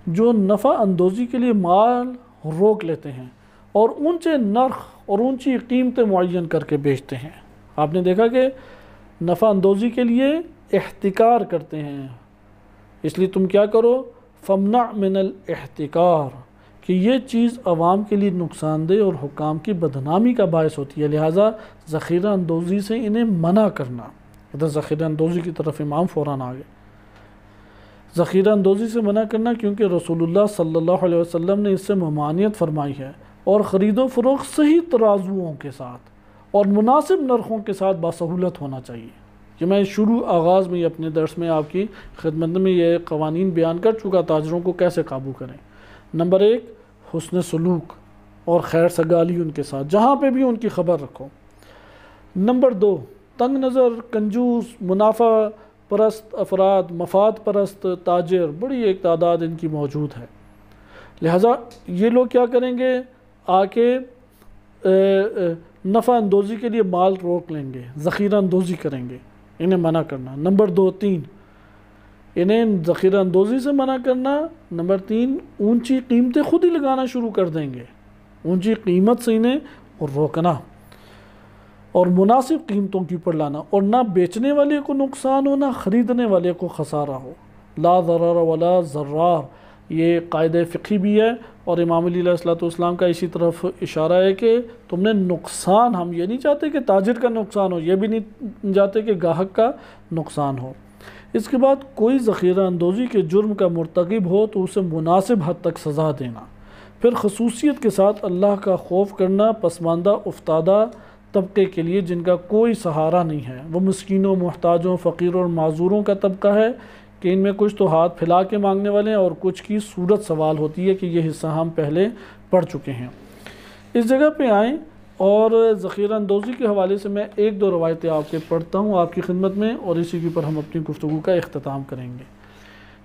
جو نفع اندوزی کے لیے مال روک لیتے ہیں اور اونچے نرخ اور اونچی قیمتیں معین کر کے بیچتے ہیں۔ آپ نے دیکھا کہ نفع اندوزی کے لیے احتکار کرتے ہیں، اس لیے تم کیا کرو، فمنع من الاحتکار، کہ یہ چیز عوام کے لیے نقصان دہ اور حکام کی بدنامی کا باعث ہوتی ہے، لہٰذا ذخیرہ اندوزی سے انہیں منع کرنا۔ ادھر ذخیرہ اندوزی کی طرف امام فوراً آ گئے۔ ذخیرہ اندوزی سے منع کرنا کیونکہ رسول اللہ صلی اللہ علیہ وسلم نے اس سے ممانعت فرمائی ہے، اور خرید و فروخت صحیح ترازوؤں کے ساتھ اور مناسب نرخوں کے ساتھ باسہولت ہونا چاہیے۔ یہ میں آغاز میں اپنے درس میں آپ کی خدمت میں یہ قوانین بیان کر چکا، تاجروں کو کیسے قابو کریں۔ نمبر 1 حسن سلوک اور خیر سگالی ان کے ساتھ، جہاں پہ بھی ان کی خبر رکھو۔ نمبر 2 تنگ نظر، کنجوس، منافع پرست افراد، مفاد پرست تاجر، بڑی ایک تعداد ان کی موجود ہے، لہٰذا یہ لوگ کیا کریں گے، آ کے نفع اندوزی کے لیے مال روک لیں گے، ذخیرہ اندوزی کریں گے، انہیں منع کرنا۔ نمبر 3 انہیں ذخیرہ اندوزی سے منع کرنا۔ نمبر 3 اونچی قیمتیں خود ہی لگانا شروع کر دیں گے، اونچی قیمت سے انہیں روکنا اور مناسب قیمتوں کی پر لانا، اور نہ بیچنے والے کو نقصان ہو نہ خریدنے والے کو خسارہ ہو۔ لا ضرر ولا ضرار، یہ قاعدہ فقہی بھی ہے، اور امام علی علیہ السلام کا اسی طرف اشارہ ہے کہ تم نے نقصان، ہم یہ نہیں چاہتے کہ تاجر کا نقصان ہو، یہ بھی نہیں چاہتے کہ گاہک کا نقصان ہو۔ اس کے بعد کوئی ذخیرہ اندوزی کے جرم کا مرتکب ہو تو اسے مناسب حد تک سزا دینا۔ پھر خصوصیت کے ساتھ اللہ کا خوف کرنا پسماندہ افتادہ طبقے کے لیے جن کا کوئی سہارا نہیں ہے، وہ مسکینوں، محتاجوں، فقیروں اور معذوروں کا طبقہ ہے کہ ان میں کچھ تو ہاتھ پھیلا کے مانگنے والے ہیں اور کچھ کی صورت سوال ہوتی ہے کہ یہ حصہ ہم پہلے پڑھ چکے ہیں۔ اس جگہ پہ آئیں اور ذخیرہ اندوزی کے حوالے سے میں ایک دو روایتیں آپ کے پڑھتا ہوں آپ کی خدمت میں، اور اسی کے اوپر ہم اپنی گفتگو کا اختتام کریں گے،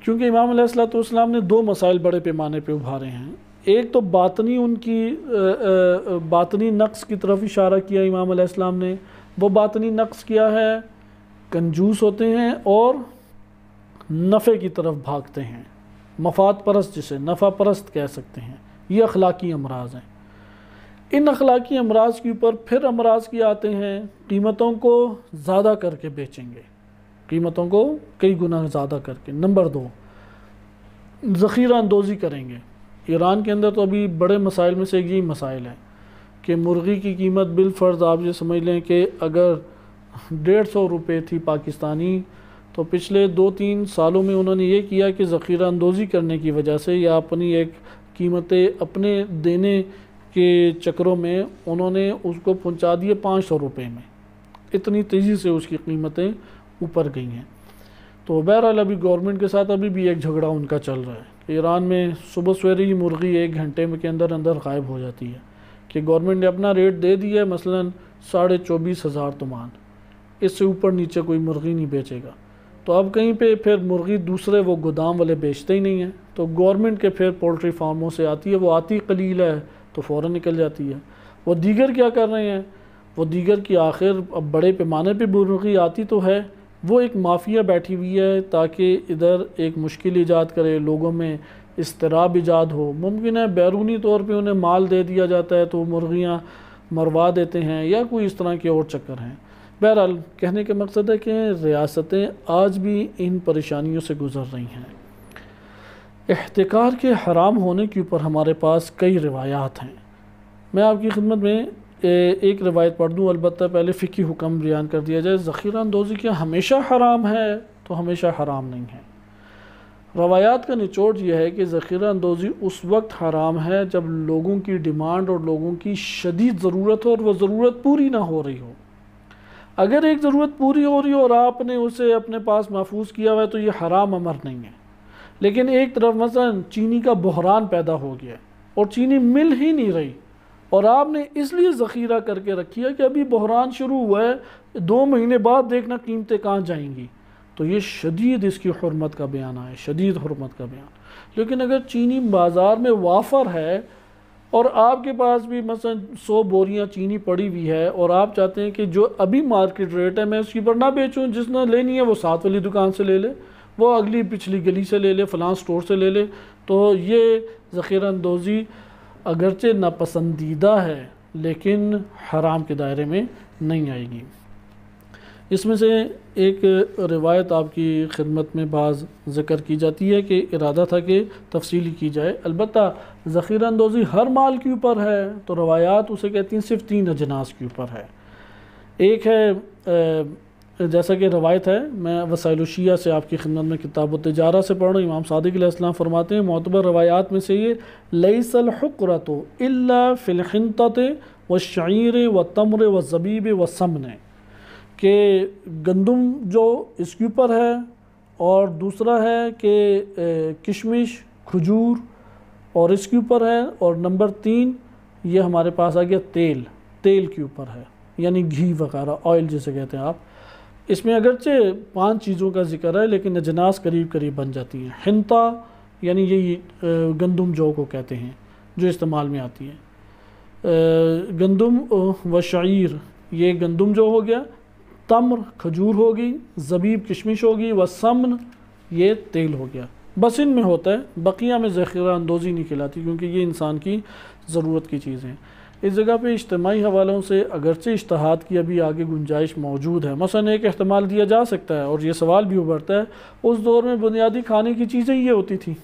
کیونکہ امام علیہ الصلوۃ والسلام نے دو مسائل بڑے پیمانے پہ ابھارے ہیں۔ ایک تو باطنی ان کی باطنی نقص کی طرف اشارہ کیا امام علیہ السلام نے۔ وہ باطنی نقص کیا ہے؟ کنجوس ہوتے ہیں اور نفع کی طرف بھاگتے ہیں، مفاد پرست، جسے نفع پرست کہہ سکتے ہیں۔ یہ اخلاقی امراض ہیں۔ ان اخلاقی امراض کے اوپر پھر امراض کی آتے ہیں، قیمتوں کو زیادہ کر کے بیچیں گے، قیمتوں کو کئی گنا زیادہ کر کے۔ نمبر دو، ذخیرہ اندوزی کریں گے۔ ایران کے اندر تو ابھی بڑے مسائل میں سے یہی مسائل ہیں کہ مرغی کی قیمت بالفرض آپ یہ سمجھ لیں کہ اگر 150 روپے تھی پاکستانی، تو پچھلے 2-3 سالوں میں انہوں نے یہ کیا کہ ذخیرہ اندوزی کرنے کی وجہ سے یا اپنی ایک قیمتیں اپنے دینے کے چکروں میں انہوں نے اس کو پہنچا دیے 500 روپے میں۔ اتنی تیزی سے اس کی قیمتیں اوپر گئی ہیں۔ تو بہرحال ابھی گورنمنٹ کے ساتھ ابھی بھی ایک جھگڑا ان کا چل رہا ہے کہ ایران میں صبح سویرے ہی مرغی 1 گھنٹے کے اندر اندر غائب ہو جاتی ہے، کہ گورنمنٹ نے اپنا ریٹ دے دیا ہے، مثلاً 24,500 تومان، اس سے اوپر نیچے کوئی مرغی نہیں بیچے گا۔ تو اب کہیں پہ پھر مرغی دوسرے وہ گودام والے بیچتے ہی نہیں ہیں، تو گورنمنٹ کے پھر پولٹری فارموں سے آتی ہے، وہ آتی قلیل ہے تو فوراً نکل جاتی ہے۔ وہ دیگر کیا کر رہے ہیں؟ وہ دیگر کی آخر اب بڑے پیمانے پہ مرغی آتی تو ہے، وہ ایک مافیا بیٹھی ہوئی ہے تاکہ ادھر ایک مشکل ایجاد کرے، لوگوں میں اضطراب ایجاد ہو۔ ممکن ہے بیرونی طور پہ انہیں مال دے دیا جاتا ہے تو وہ مرغیاں مروا دیتے ہیں، یا کوئی اس طرح کے اور چکر ہیں۔ بہرحال کہنے کا مقصد ہے کہ ریاستیں آج بھی ان پریشانیوں سے گزر رہی ہیں۔ احتکار کے حرام ہونے کے اوپر ہمارے پاس کئی روایات ہیں۔ میں آپ کی خدمت میں ایک روایت پڑھ دوں، البتہ پہلے فقہی حکم بیان کر دیا جائے۔ ذخیرہ اندوزی کیا ہمیشہ حرام ہے؟ تو ہمیشہ حرام نہیں ہے۔ روایات کا نچوڑ یہ ہے کہ ذخیرہ اندوزی اس وقت حرام ہے جب لوگوں کی ڈیمانڈ اور لوگوں کی شدید ضرورت ہو اور وہ ضرورت پوری نہ ہو رہی ہو۔ اگر ایک ضرورت پوری ہو رہی ہو اور آپ نے اسے اپنے پاس محفوظ کیا ہوا ہے تو یہ حرام امر نہیں ہے۔ لیکن ایک طرف مثلا چینی کا بحران پیدا ہو گیا اور چینی مل ہی نہیں رہی، اور آپ نے اس لیے ذخیرہ کر کے رکھی ہے کہ ابھی بحران شروع ہوا ہے، 2 مہینے بعد دیکھنا قیمتیں کہاں جائیں گی، تو یہ شدید اس کی حرمت کا بیان ہے، شدید حرمت کا بیان۔ لیکن اگر چینی بازار میں وافر ہے اور آپ کے پاس بھی مثلا 100 بوریاں چینی پڑی ہوئی ہے اور آپ چاہتے ہیں کہ جو ابھی مارکیٹ ریٹ ہے میں اس کی پر نہ بیچوں، جس نے لینی ہے وہ ساتھ والی دکان سے لے لے، وہ اگلی پچھلی گلی سے لے لے، فلاں سٹور سے لے لے، تو یہ ذخیرہ اندوزی اگرچہ ناپسندیدہ ہے لیکن حرام کے دائرے میں نہیں آئے گی۔ اس میں سے ایک روایت آپ کی خدمت میں بعض ذکر کی جاتی ہے کہ ارادہ تھا کہ تفصیلی کی جائے، البتہ ذخیرہ اندوزی ہر مال کے اوپر ہے تو روایات اسے کہتی ہیں صرف 3 اجناس کے اوپر ہے۔ ایک ہے جیسا کہ روایت ہے، میں وسائل الشیعہ سے آپ کی خدمت میں کتاب التجارہ سے پڑھ رہا ہوں، امام صادق علیہ السلام فرماتے ہیں معتبر روایات میں سے یہ لیس الحقرۃ الا فی الحنطۃ والشعیر والتمر والزبیب والسمن، کہ گندم جو اس کے اوپر ہے، اور دوسرا ہے کہ کشمش، کھجور اور اس کے اوپر ہے، اور نمبر 3 یہ ہمارے پاس آ گیا تیل کے اوپر ہے، یعنی گھی وغیرہ، آئل جسے کہتے ہیں آپ۔ اس میں اگرچہ 5 چیزوں کا ذکر ہے لیکن اجناس قریب قریب بن جاتی ہیں۔ حنطہ یعنی یہی گندم جو کو کہتے ہیں جو استعمال میں آتی ہے، گندم و شعیر یہ گندم جو ہو گیا، تمر کھجور ہوگی، زبیب کشمش ہوگی، و سمن یہ تیل ہو گیا، بس ان میں ہوتا ہے، بقیہ میں ذخیرہ اندوزی نہیں کھلاتی کیونکہ یہ انسان کی ضرورت کی چیزیں ہیں۔ اس جگہ پہ اجتماعی حوالوں سے اگرچہ اجتہاد کی ابھی آگے گنجائش موجود ہے، مثلا ایک احتمال دیا جا سکتا ہے اور یہ سوال بھی ابھرتا ہے، اس دور میں بنیادی کھانے کی چیزیں یہ ہوتی تھیں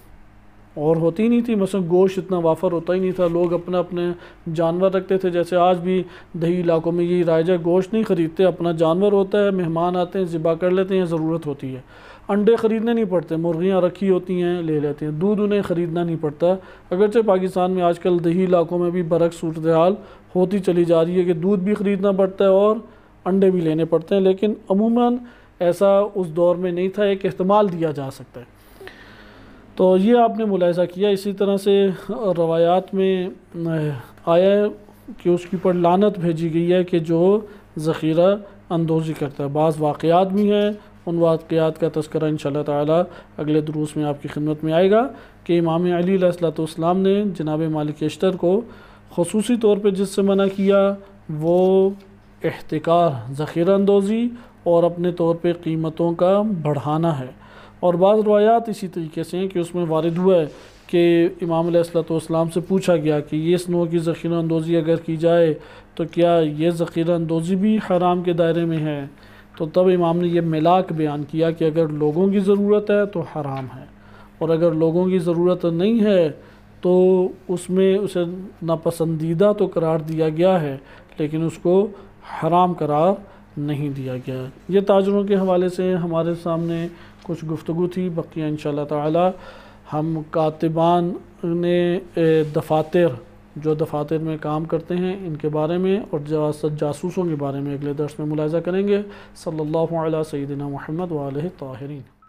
اور ہوتی نہیں تھی، مثلا گوشت اتنا وافر ہوتا ہی نہیں تھا، لوگ اپنا اپنے جانور رکھتے تھے، جیسے آج بھی دیہی علاقوں میں یہ رائج ہے، گوشت نہیں خریدتے، اپنا جانور ہوتا ہے، مہمان آتے ہیں ذبح کر لیتے ہیں، ضرورت ہوتی ہے، انڈے خریدنے نہیں پڑتے، مرغیاں رکھی ہوتی ہیں لے لیتے ہیں، دودھ انہیں خریدنا نہیں پڑتا، اگرچہ پاکستان میں آج کل دیہی علاقوں میں بھی برعکس صورتحال ہوتی چلی جا رہی ہے کہ دودھ بھی خریدنا پڑتا ہے اور انڈے بھی لینے پڑتے ہیں، لیکن عموماً ایسا اس دور میں نہیں تھا، ایک احتمال دیا جا سکتا ہے۔ تو یہ آپ نے ملاحظہ کیا، اسی طرح سے روایات میں آیا ہے کہ اس کی پر لعنت بھیجی گئی ہے کہ جو ذخیرہ اندوزی کرتا ہے۔ بعض واقعات بھی ہیں، ان واقعات کا تذکرہ انشاءاللہ تعالی اگلے دروس میں آپ کی خدمت میں آئے گا کہ امام علی علیہ السلام نے جناب مالک اشتر کو خصوصی طور پہ جس سے منع کیا وہ احتکار، ذخیرہ اندوزی اور اپنے طور پہ قیمتوں کا بڑھانا ہے۔ اور بعض روایات اسی طریقے سے ہیں کہ اس میں وارد ہوا ہے کہ امام علیہ السلام سے پوچھا گیا کہ یہ اس نوع کی ذخیرہ اندوزی اگر کی جائے تو کیا یہ ذخیرہ اندوزی بھی حرام کے دائرے میں ہے؟ تو تب امام نے یہ ملاک بیان کیا کہ اگر لوگوں کی ضرورت ہے تو حرام ہے، اور اگر لوگوں کی ضرورت نہیں ہے تو اس میں اسے ناپسندیدہ تو قرار دیا گیا ہے لیکن اس کو حرام قرار نہیں دیا گیا۔ یہ تاجروں کے حوالے سے ہمارے سامنے کچھ گفتگو تھی، بقیہ انشاءاللہ تعالی ہم کاتبان نے دفاتر جو دفاتر میں کام کرتے ہیں ان کے بارے میں اور جاسوسوں کے بارے میں اگلے درس میں ملاحظہ کریں گے۔ صلی اللہ علیہ سیدنا محمد وآلہ الطاہرین۔